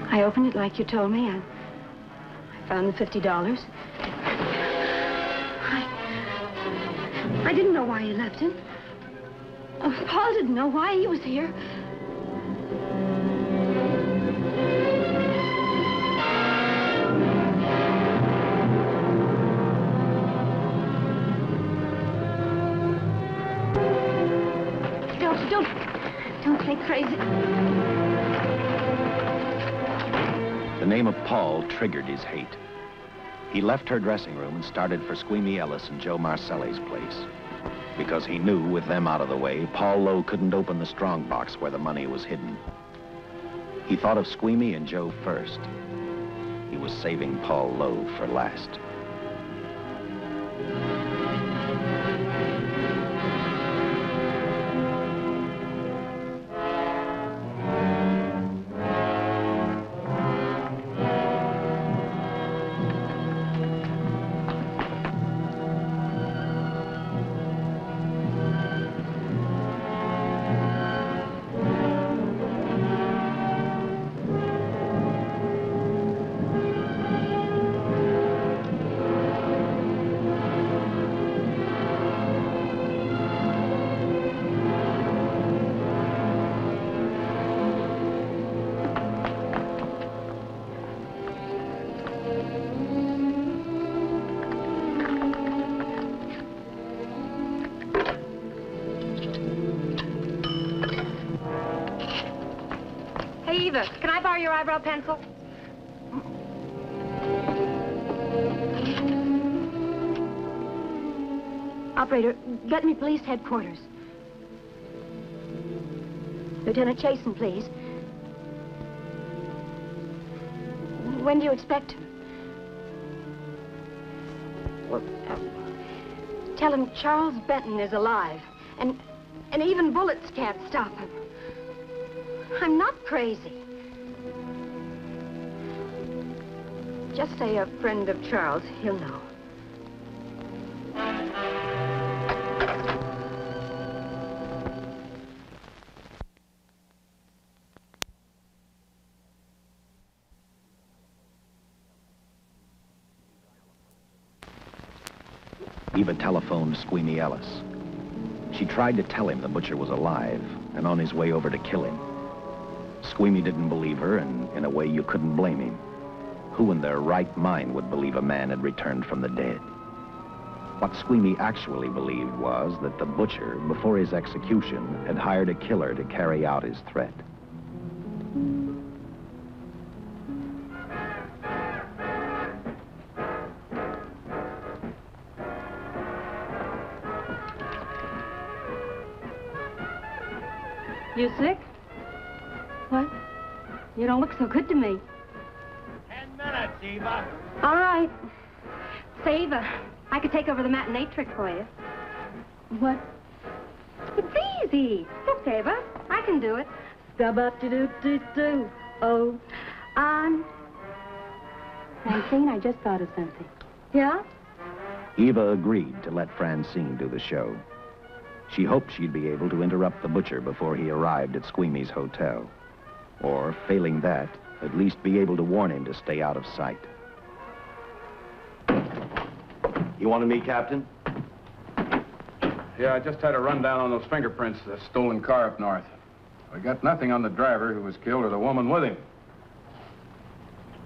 I opened it like you told me. I found the $50. I didn't know why you left him. Paul didn't know why he was here. Don't say crazy. The name of Paul triggered his hate. He left her dressing room and started for Squeamy Ellis and Joe Marcelli's place. Because he knew, with them out of the way, Paul Lowe couldn't open the strong box where the money was hidden. He thought of Squeamy and Joe first. He was saving Paul Lowe for last. Eva, can I borrow your eyebrow pencil? Operator, get me police headquarters. Lieutenant Chasen, please. When do you expect him? Well, tell him Charles Benton is alive, and even bullets can't stop him. I'm not crazy. Just say a friend of Charles. He'll know. Eva telephoned Squeamy Ellis. She tried to tell him the butcher was alive and on his way over to kill him. Squeamy didn't believe her, and in a way you couldn't blame him. Who in their right mind would believe a man had returned from the dead? What Squeamy actually believed was that the butcher, before his execution, had hired a killer to carry out his threat. You sick? What? You don't look so good to me. 10 minutes, Eva. All right. Say, Eva, I could take over the matinee trick for you. What? It's easy. Look, Eva, I can do it. Scub-up-de-doo-doo-doo. Oh, Francine, I just thought of something. Yeah? Eva agreed to let Francine do the show. She hoped she'd be able to interrupt the butcher before he arrived at Squeamy's hotel. Or, failing that, at least be able to warn him to stay out of sight. You wanted me, Captain? Yeah, I just had a rundown on those fingerprints of the stolen car up north. We got nothing on the driver who was killed or the woman with him.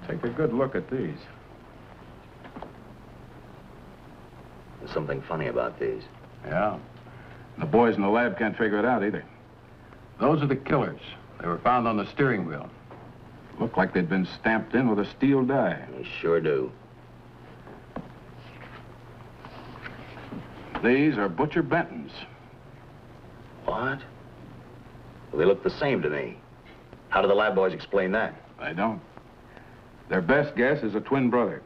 Take a good look at these. There's something funny about these. Yeah. The boys in the lab can't figure it out either. Those are the killers. They were found on the steering wheel. Looked like they'd been stamped in with a steel die. They sure do. These are Butcher Benton's. What? Well, they look the same to me. How do the lab boys explain that? They don't. Their best guess is a twin brother.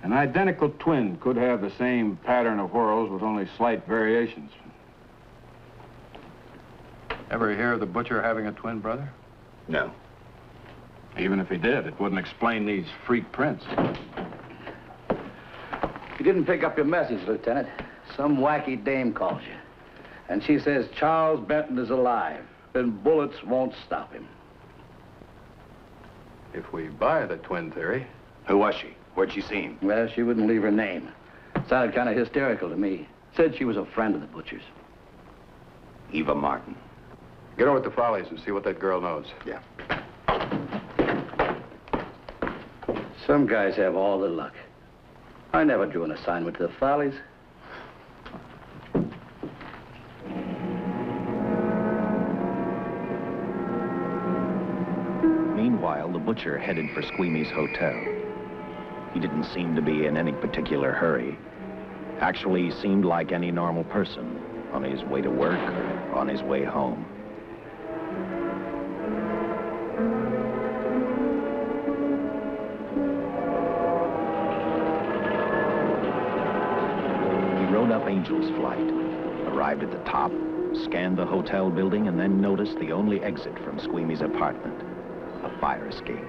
An identical twin could have the same pattern of whorls with only slight variations. Ever hear of the butcher having a twin brother? No. Even if he did, it wouldn't explain these freak prints. You didn't pick up your message, Lieutenant. Some wacky dame calls you. And she says Charles Benton is alive. Then bullets won't stop him. If we buy the twin theory... Who was she? Where'd she see him? Well, she wouldn't leave her name. Sounded kind of hysterical to me. Said she was a friend of the butcher's. Eva Martin. Get over to Follies and see what that girl knows. Yeah. Some guys have all the luck. I never drew an assignment to the Follies. Meanwhile, the butcher headed for Squeamy's hotel. He didn't seem to be in any particular hurry. Actually, he seemed like any normal person, on his way to work or on his way home. He rode up Angel's Flight, arrived at the top, scanned the hotel building, and then noticed the only exit from Squeamy's apartment, a fire escape.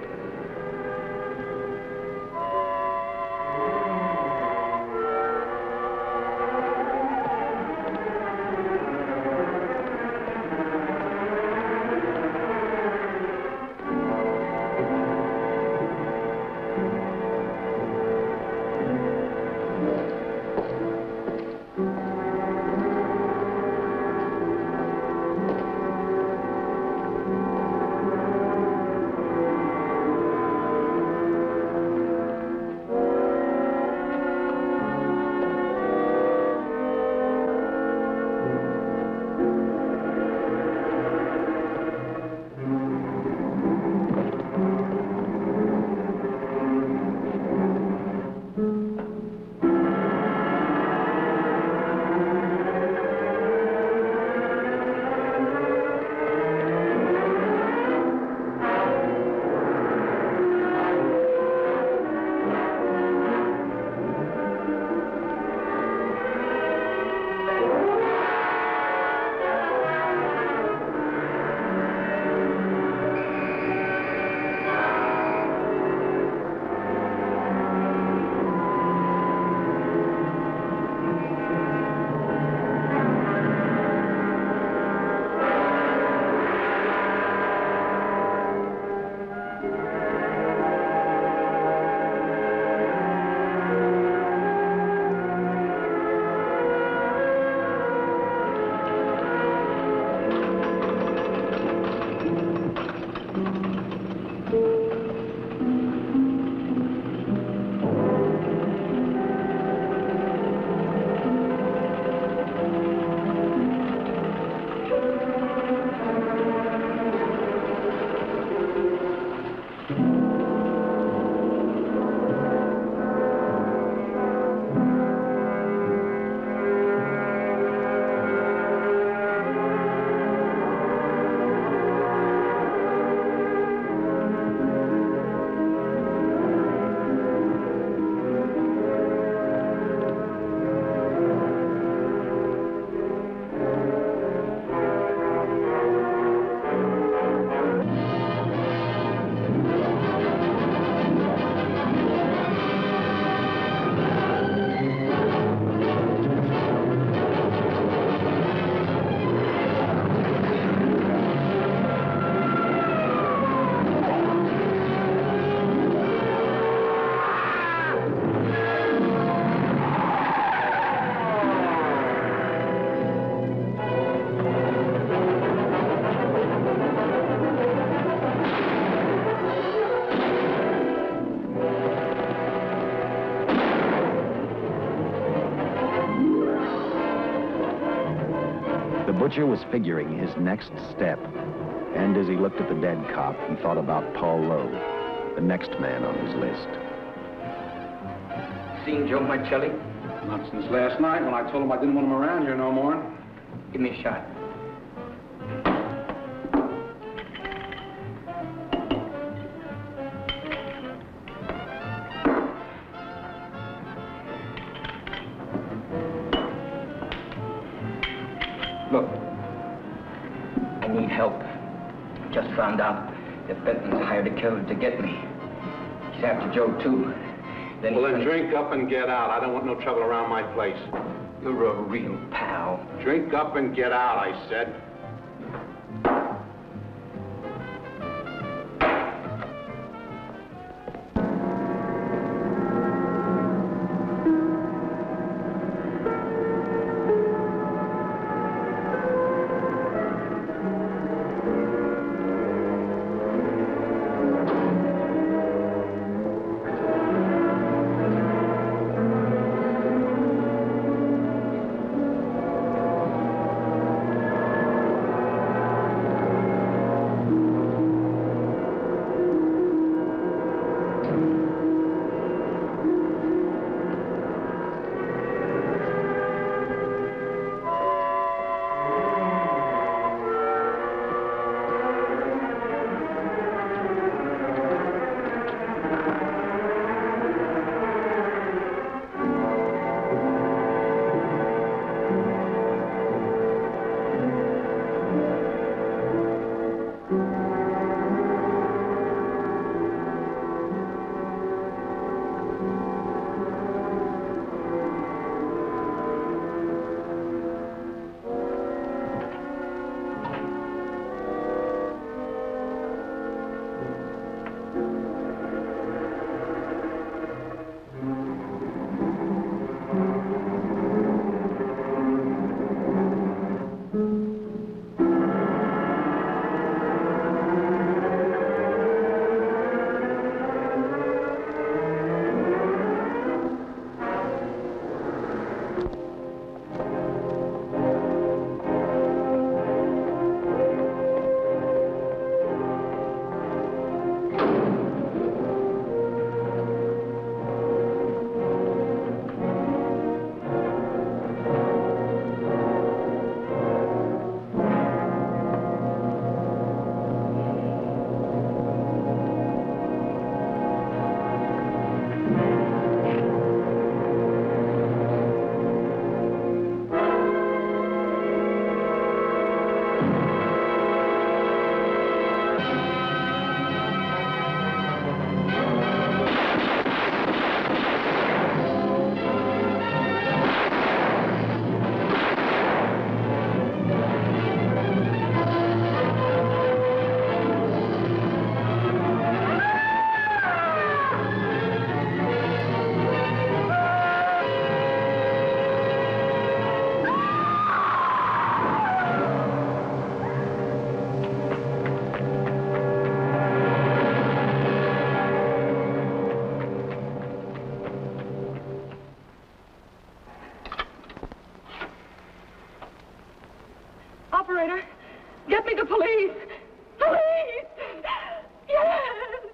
butcher was figuring his next step. And as he looked at the dead cop, he thought about Paul Lowe, the next man on his list. Seen Joe Marcelli? Not since last night when I told him I didn't want him around here no more. Give me a shot. Look, I need help. Just found out that Benton's hired a killer to get me. He's after Joe, too. Then drink up and get out. I don't want no trouble around my place. You're a real pal. Drink up and get out, I said. Operator, get me the police. Police! Yes!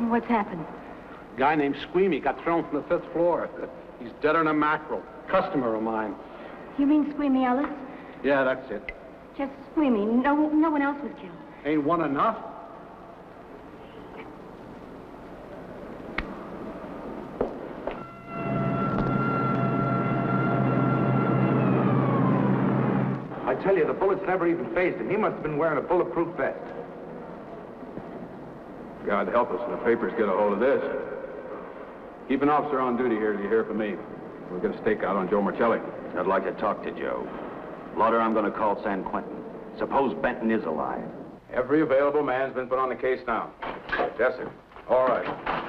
What's happened? A guy named Squeamy got thrown from the 5th floor. He's deader than a mackerel. Customer of mine. You mean Squeamy Ellis? Yeah, that's it. Just Squeamy. No one else was killed. Ain't one enough? I tell you, the bullets never even phased him. He must have been wearing a bulletproof vest. God help us when the papers get a hold of this. Keep an officer on duty here till you hear from me. We'll get a stakeout on Joe Marcelli. I'd like to talk to Joe. Lauder, I'm going to call San Quentin. Suppose Benton is alive. Every available man's been put on the case now. Yes, sir. All right.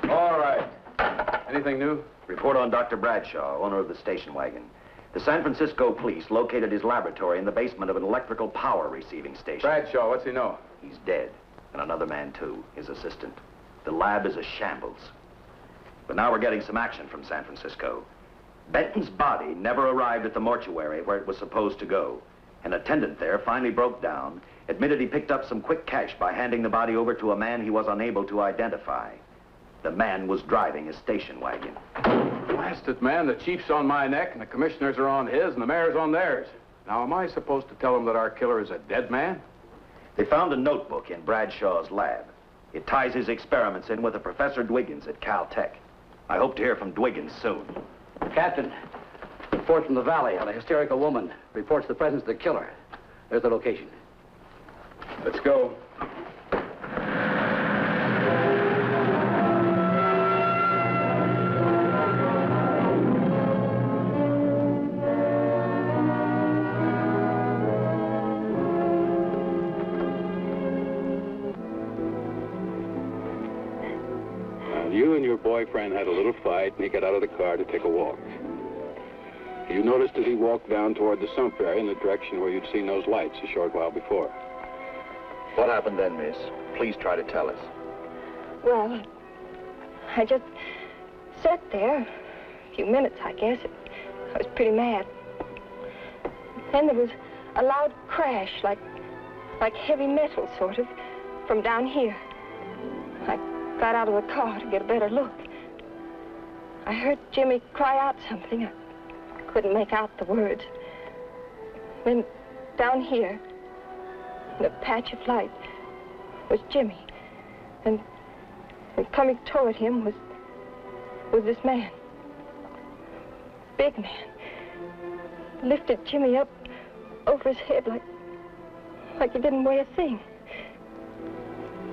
All right. Anything new? Report on Dr. Bradshaw, owner of the station wagon. The San Francisco police located his laboratory in the basement of an electrical power receiving station. Bradshaw, what's he know? He's dead. And another man, too, his assistant. The lab is a shambles. But now we're getting some action from San Francisco. Benton's body never arrived at the mortuary where it was supposed to go. An attendant there finally broke down, admitted he picked up some quick cash by handing the body over to a man he was unable to identify. The man was driving a station wagon. Blast it, man. The chief's on my neck, and the commissioners are on his, and the mayor's on theirs. Now, am I supposed to tell them that our killer is a dead man? They found a notebook in Bradshaw's lab. It ties his experiments in with a Professor Dwiggins at Caltech. I hope to hear from Dwiggins soon. Captain, report from the valley on a hysterical woman. Reports the presence of the killer. There's the location. Let's go. You and your boyfriend had a little fight, and he got out of the car to take a walk. You noticed that he walked down toward the sump area in the direction where you'd seen those lights a short while before. What happened then, miss? Please try to tell us. Well, I just sat there a few minutes, I guess. I was pretty mad. Then there was a loud crash, like heavy metal, sort of, from down here. I got out of the car to get a better look. I heard Jimmy cry out something. I couldn't make out the words. Then down here, in a patch of light, was Jimmy. And coming toward him was this man. Big man. Lifted Jimmy up over his head like he didn't weigh a thing.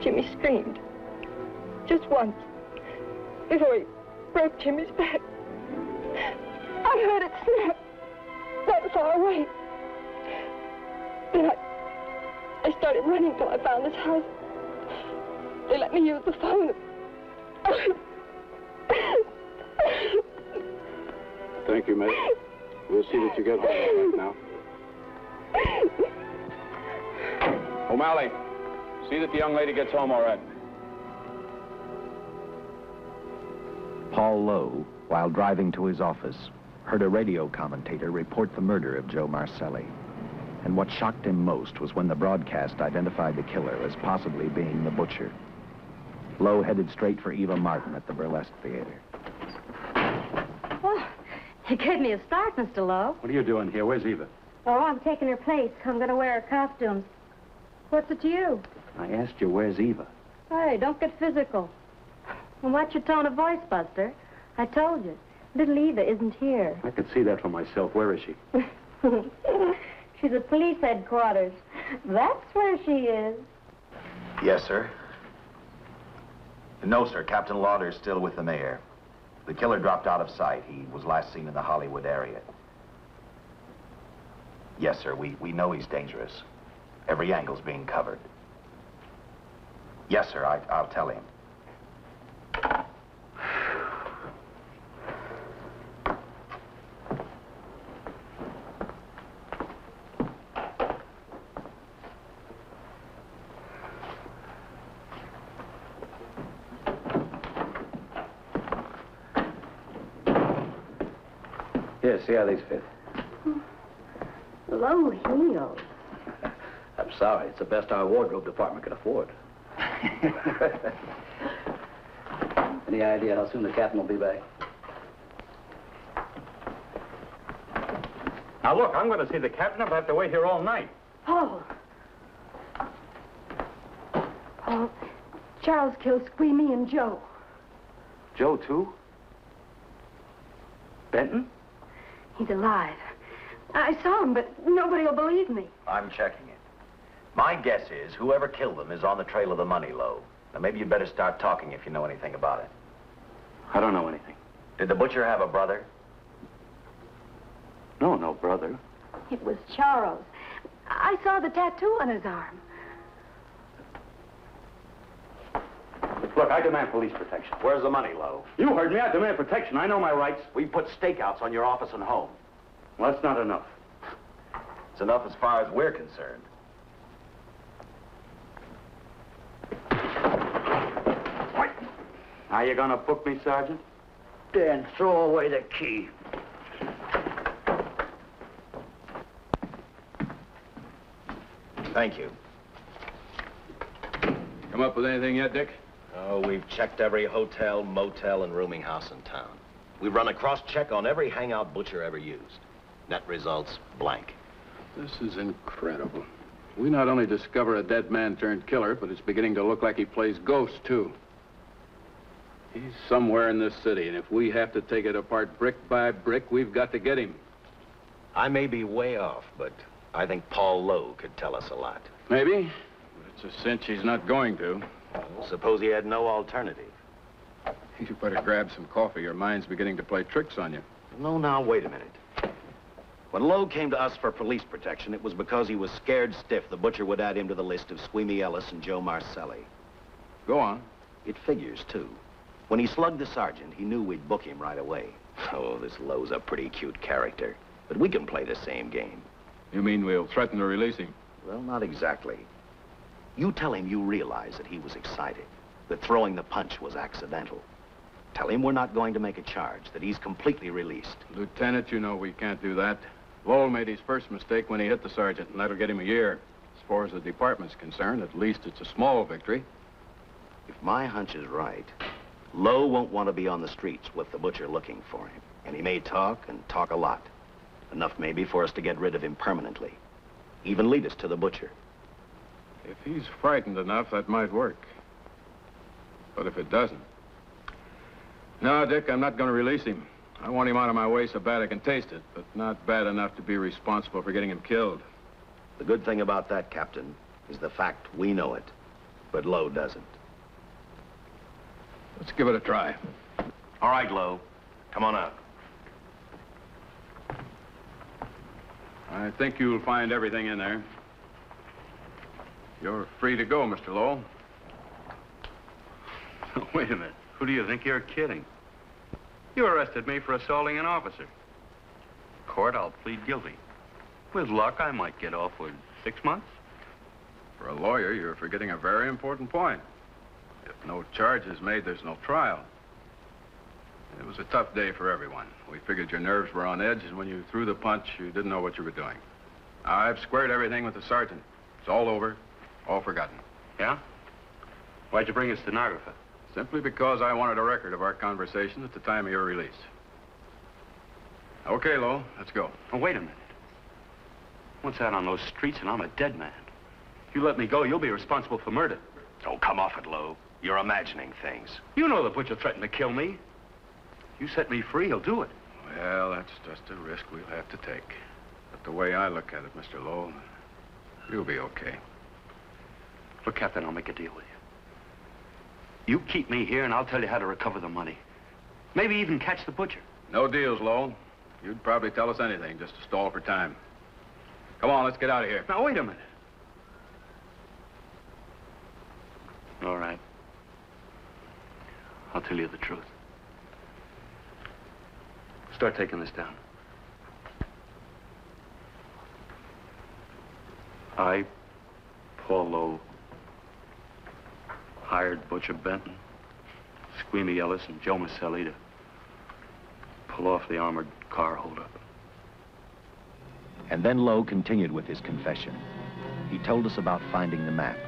Jimmy screamed. Just once, before he broke Jimmy's back. I heard it snap that far away. Then I started running till I found this house. They let me use the phone. Thank you, miss. We'll see that you get home all right now. O'Malley, see that the young lady gets home all right. Paul Lowe, while driving to his office, heard a radio commentator report the murder of Joe Marcelli. And what shocked him most was when the broadcast identified the killer as possibly being the butcher. Lowe headed straight for Eva Martin at the Burlesque Theater. Oh, you gave me a start, Mr. Lowe. What are you doing here? Where's Eva? Oh, I'm taking her place. I'm going to wear her costumes. What's it to you? I asked you, where's Eva? Hey, don't get physical. And watch your tone of voice, Buster. I told you. Little Eva isn't here. I could see that for myself. Where is she? She's at police headquarters. That's where she is. Yes, sir. No, sir. Captain Lauder's still with the mayor. The killer dropped out of sight. He was last seen in the Hollywood area. Yes, sir. We know he's dangerous. Every angle's being covered. Yes, sir. I'll tell him. Here, see how these fit. Low heels. I'm sorry. It's the best our wardrobe department can afford. Any idea how soon the captain will be back? Now, look, I'm going to see the captain. I'll have to wait here all night. Paul. Paul, Charles killed Squeamy and Joe. Joe, too? Benton? He's alive. I saw him, but nobody will believe me. I'm checking it. My guess is whoever killed them is on the trail of the money, Lowe. Now, maybe you'd better start talking if you know anything about it. I don't know anything. Did the butcher have a brother? No, no brother. It was Charles. I saw the tattoo on his arm. Look, I demand police protection. Where's the money, Lowe? You heard me. I demand protection. I know my rights. We put stakeouts on your office and home. Well, that's not enough. It's enough as far as we're concerned. Are you gonna book me, Sergeant? Then throw away the key. Thank you. Come up with anything yet, Dick? Oh, we've checked every hotel, motel, and rooming house in town. We've run a cross-check on every hangout butcher ever used. Net results, blank. This is incredible. We not only discover a dead man turned killer, but it's beginning to look like he plays ghost, too. He's somewhere in this city, and if we have to take it apart brick by brick, we've got to get him. I may be way off, but I think Paul Lowe could tell us a lot. Maybe. But it's a cinch he's not going to. Well, suppose he had no alternative. You better grab some coffee. Your mind's beginning to play tricks on you. No, now, wait a minute. When Lowe came to us for police protection, it was because he was scared stiff the butcher would add him to the list of Squeamy Ellis and Joe Marcelli. Go on. It figures, too. When he slugged the sergeant, he knew we'd book him right away. Oh, this Lowe's a pretty cute character. But we can play the same game. You mean we'll threaten to release him? Well, not exactly. You tell him you realize that he was excited, that throwing the punch was accidental. Tell him we're not going to make a charge, that he's completely released. Lieutenant, you know we can't do that. Lowell made his first mistake when he hit the sergeant, and that'll get him a year. As far as the department's concerned, at least it's a small victory. If my hunch is right, Lowe won't want to be on the streets with the butcher looking for him. And he may talk, and talk a lot. Enough maybe for us to get rid of him permanently. Even lead us to the butcher. If he's frightened enough, that might work. But if it doesn't... No, Dick, I'm not going to release him. I want him out of my way so bad I can taste it, but not bad enough to be responsible for getting him killed. The good thing about that, Captain, is the fact we know it, but Lowe doesn't. Let's give it a try. All right, Lowe. Come on out. I think you'll find everything in there. You're free to go, Mr. Lowell. Wait a minute. Who do you think you're kidding? You arrested me for assaulting an officer. Court, I'll plead guilty. With luck, I might get off with 6 months. For a lawyer, you're forgetting a very important point. If no charge is made, there's no trial. It was a tough day for everyone. We figured your nerves were on edge, and when you threw the punch, you didn't know what you were doing. I've squared everything with the sergeant. It's all over, all forgotten. Yeah? Why'd you bring a stenographer? Simply because I wanted a record of our conversation at the time of your release. Okay, Lowell, let's go. Oh, wait a minute. Once out on those streets and I'm a dead man. If you let me go, you'll be responsible for murder. Oh, come off it, Lowe. You're imagining things. You know the butcher threatened to kill me. If you set me free, he'll do it. Well, that's just a risk we'll have to take. But the way I look at it, Mr. Lowell, you'll be okay. Look, Captain, I'll make a deal with you. You keep me here, and I'll tell you how to recover the money. Maybe even catch the butcher. No deals, Lowell. You'd probably tell us anything just to stall for time. Come on, let's get out of here. Now, wait a minute. All right. I'll tell you the truth. Start taking this down. I, Paul Lowe, hired Butcher Benton, Squeamy Ellis, and Joe Marcelli to pull off the armored car holdup. And then Lowe continued with his confession. He told us about finding the map.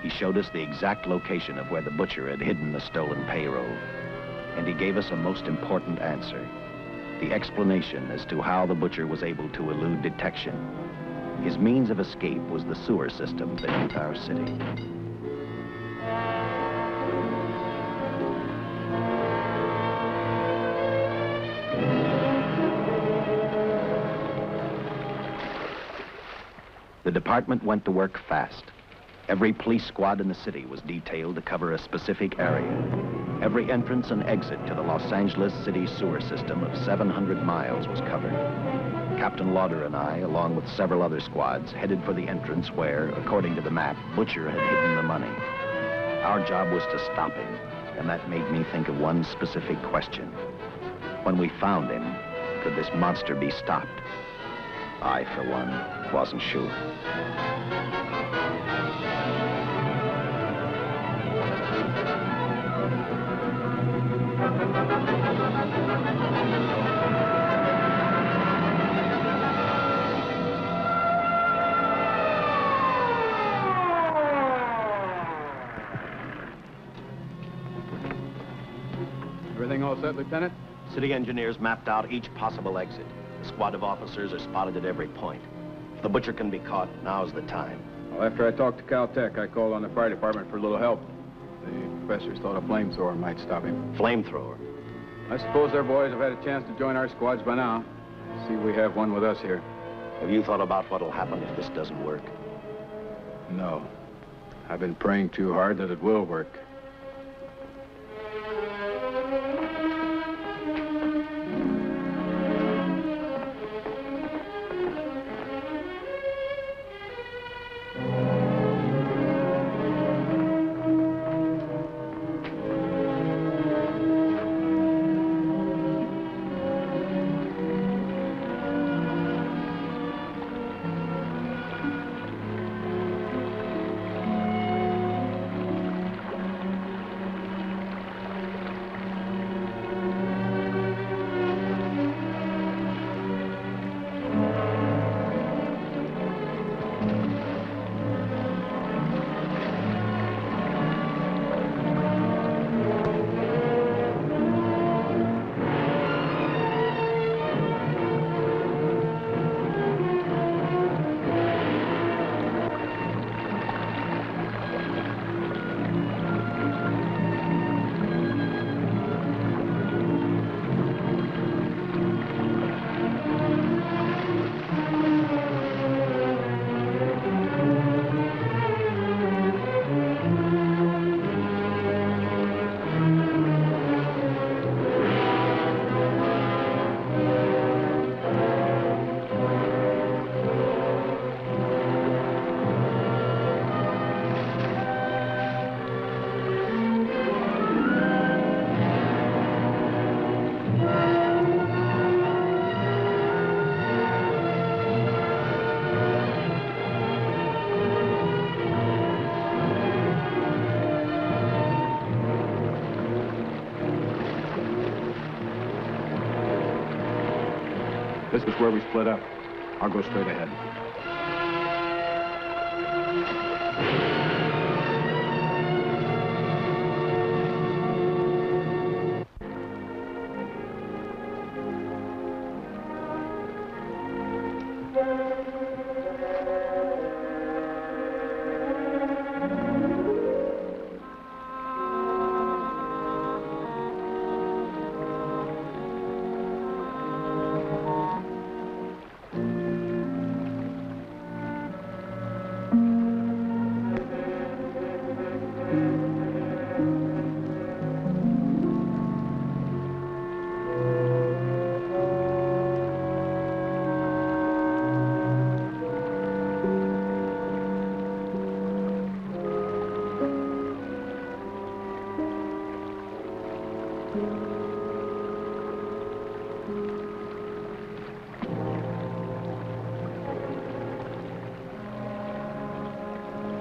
He showed us the exact location of where the butcher had hidden the stolen payroll. And he gave us a most important answer. The explanation as to how the butcher was able to elude detection. His means of escape was the sewer system beneath our city. The department went to work fast. Every police squad in the city was detailed to cover a specific area. Every entrance and exit to the Los Angeles city sewer system of 700 miles was covered. Captain Lauder and I, along with several other squads, headed for the entrance where, according to the map, Butcher had hidden the money. Our job was to stop him, and that made me think of one specific question. When we found him, Could this monster be stopped? I, for one, wasn't sure. Everything all set, Lieutenant? City engineers mapped out each possible exit. A squad of officers are spotted at every point. If the butcher can be caught, now's the time. Well, after I talked to Caltech, I called on the fire department for a little help. The professors thought a flamethrower might stop him. Flamethrower? I suppose our boys have had a chance to join our squads by now. See, we have one with us here. Have you thought about what'll happen if this doesn't work? No. I've been praying too hard that it will work. This is where we split up. I'll go straight ahead.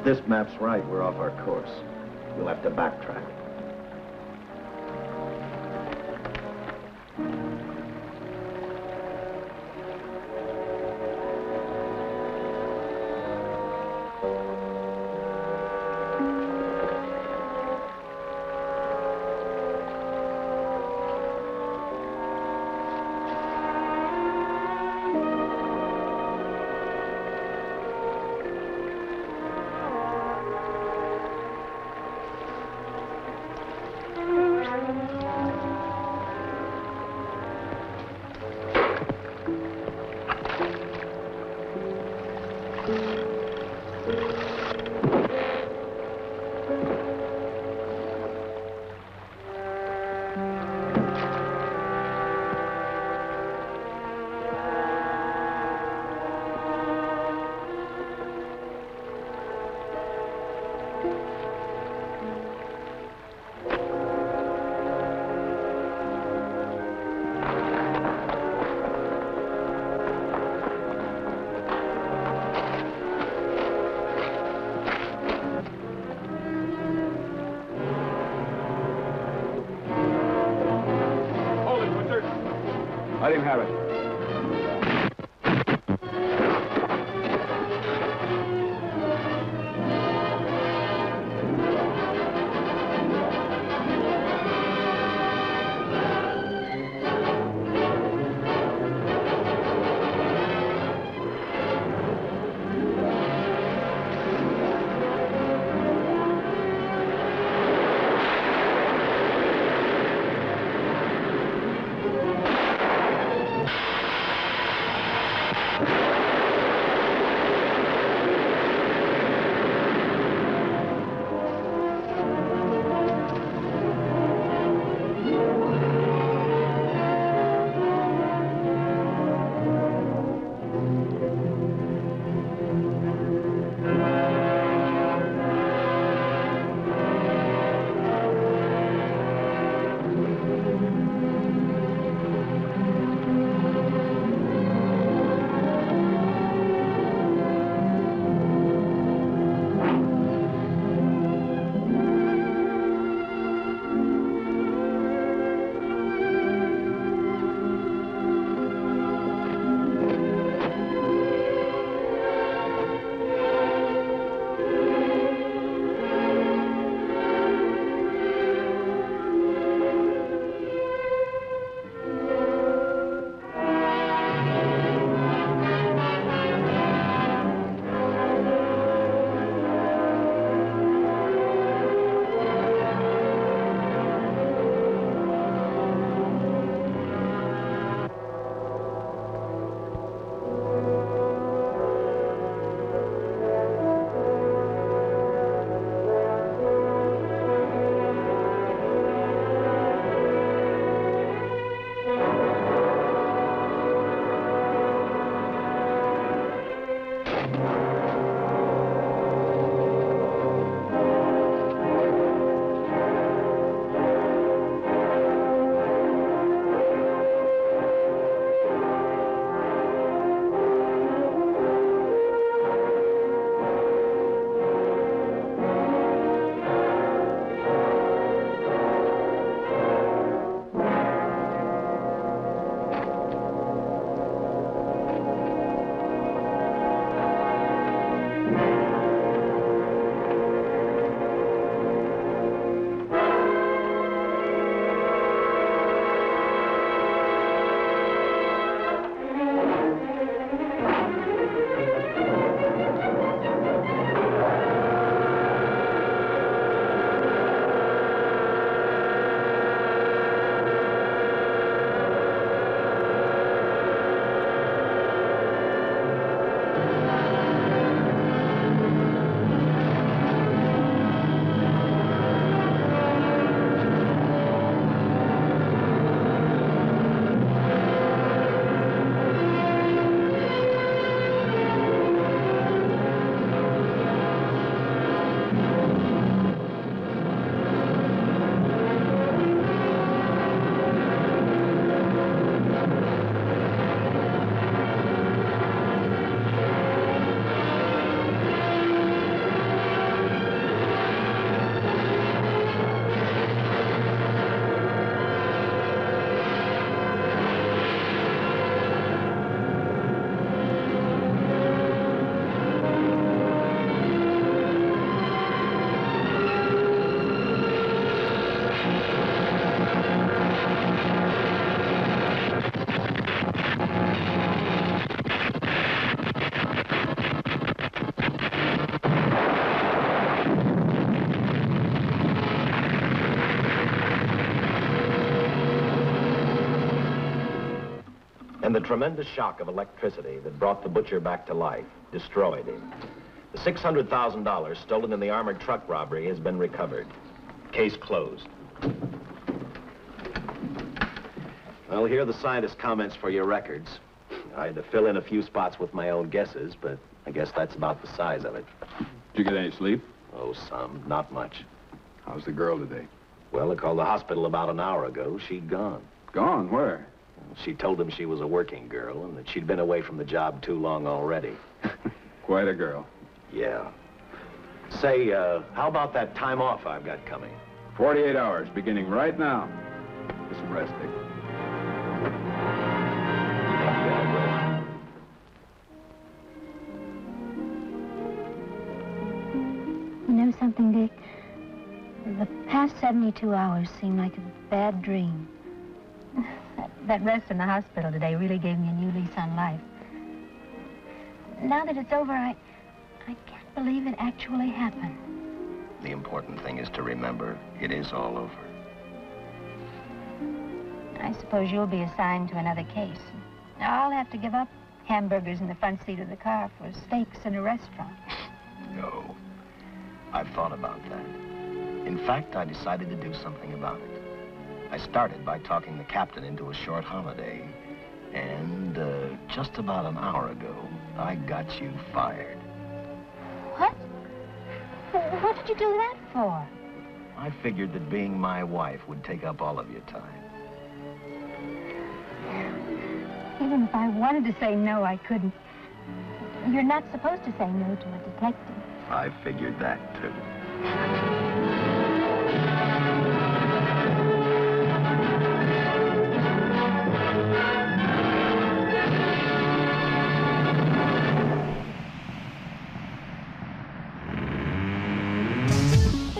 This map's right, we're off our course. We'll have to backtrack. And the tremendous shock of electricity that brought the butcher back to life destroyed him. The $600,000 stolen in the armored truck robbery has been recovered. Case closed. Well, here are the scientist's comments for your records. I had to fill in a few spots with my own guesses, but I guess that's about the size of it. Did you get any sleep? Oh, some. Not much. How's the girl today? Well, I called the hospital about an hour ago. She'd gone. Gone? Where? She told them she was a working girl and that she'd been away from the job too long already. Quite a girl. Yeah. Say, how about that time off I've got coming? 48 hours, beginning right now. Get some rest, Dick. You know something, Dick? The past 72 hours seem like a bad dream. That rest in the hospital today really gave me a new lease on life. Now that it's over, I can't believe it actually happened. The important thing is to remember it is all over. I suppose you'll be assigned to another case. I'll have to give up hamburgers in the front seat of the car for steaks in a restaurant. No. I've thought about that. In fact, I decided to do something about it. I started by talking the captain into a short holiday, and just about an hour ago, I got you fired. What? What did you do that for? I figured that being my wife would take up all of your time. Even if I wanted to say no, I couldn't. You're not supposed to say no to a detective. I figured that, too.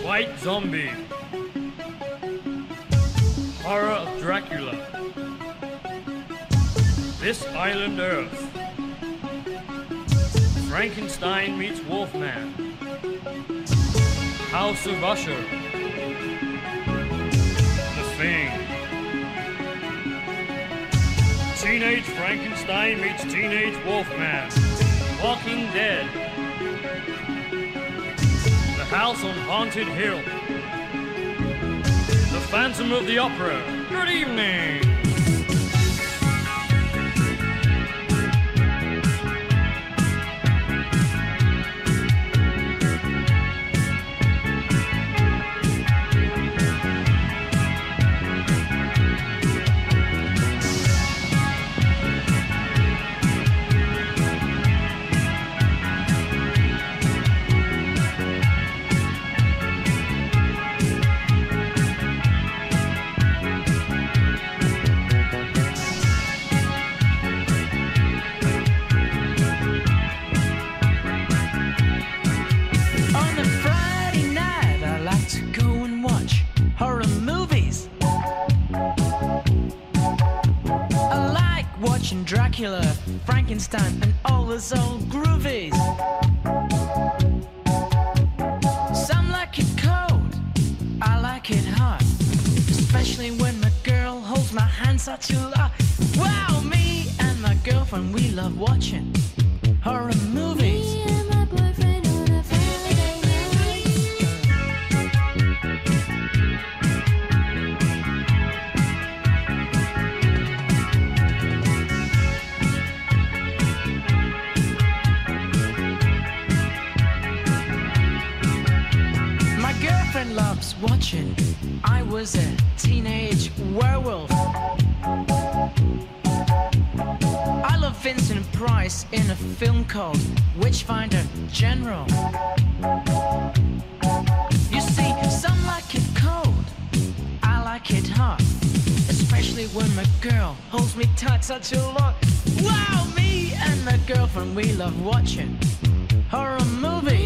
White Zombie. Horror of Dracula. This Island Earth. Frankenstein meets Wolfman. House of Usher. The Thing. Teenage Frankenstein meets Teenage Wolfman. Walking Dead. The House on Haunted Hill. The Phantom of the Opera. Good evening. Dracula, Frankenstein, and all those old groovies. Some like it cold, I like it hot. Especially when my girl holds my hand such a lot. Wow, me and my girlfriend, we love watching horror movies. Me and my boyfriend on a Friday loves watching. I was a teenage werewolf. I love Vincent Price in a film called Witchfinder General. You see, some like it cold, I like it hot. Especially when my girl holds me tight such a lot. Wow, me and my girlfriend, we love watching horror movies.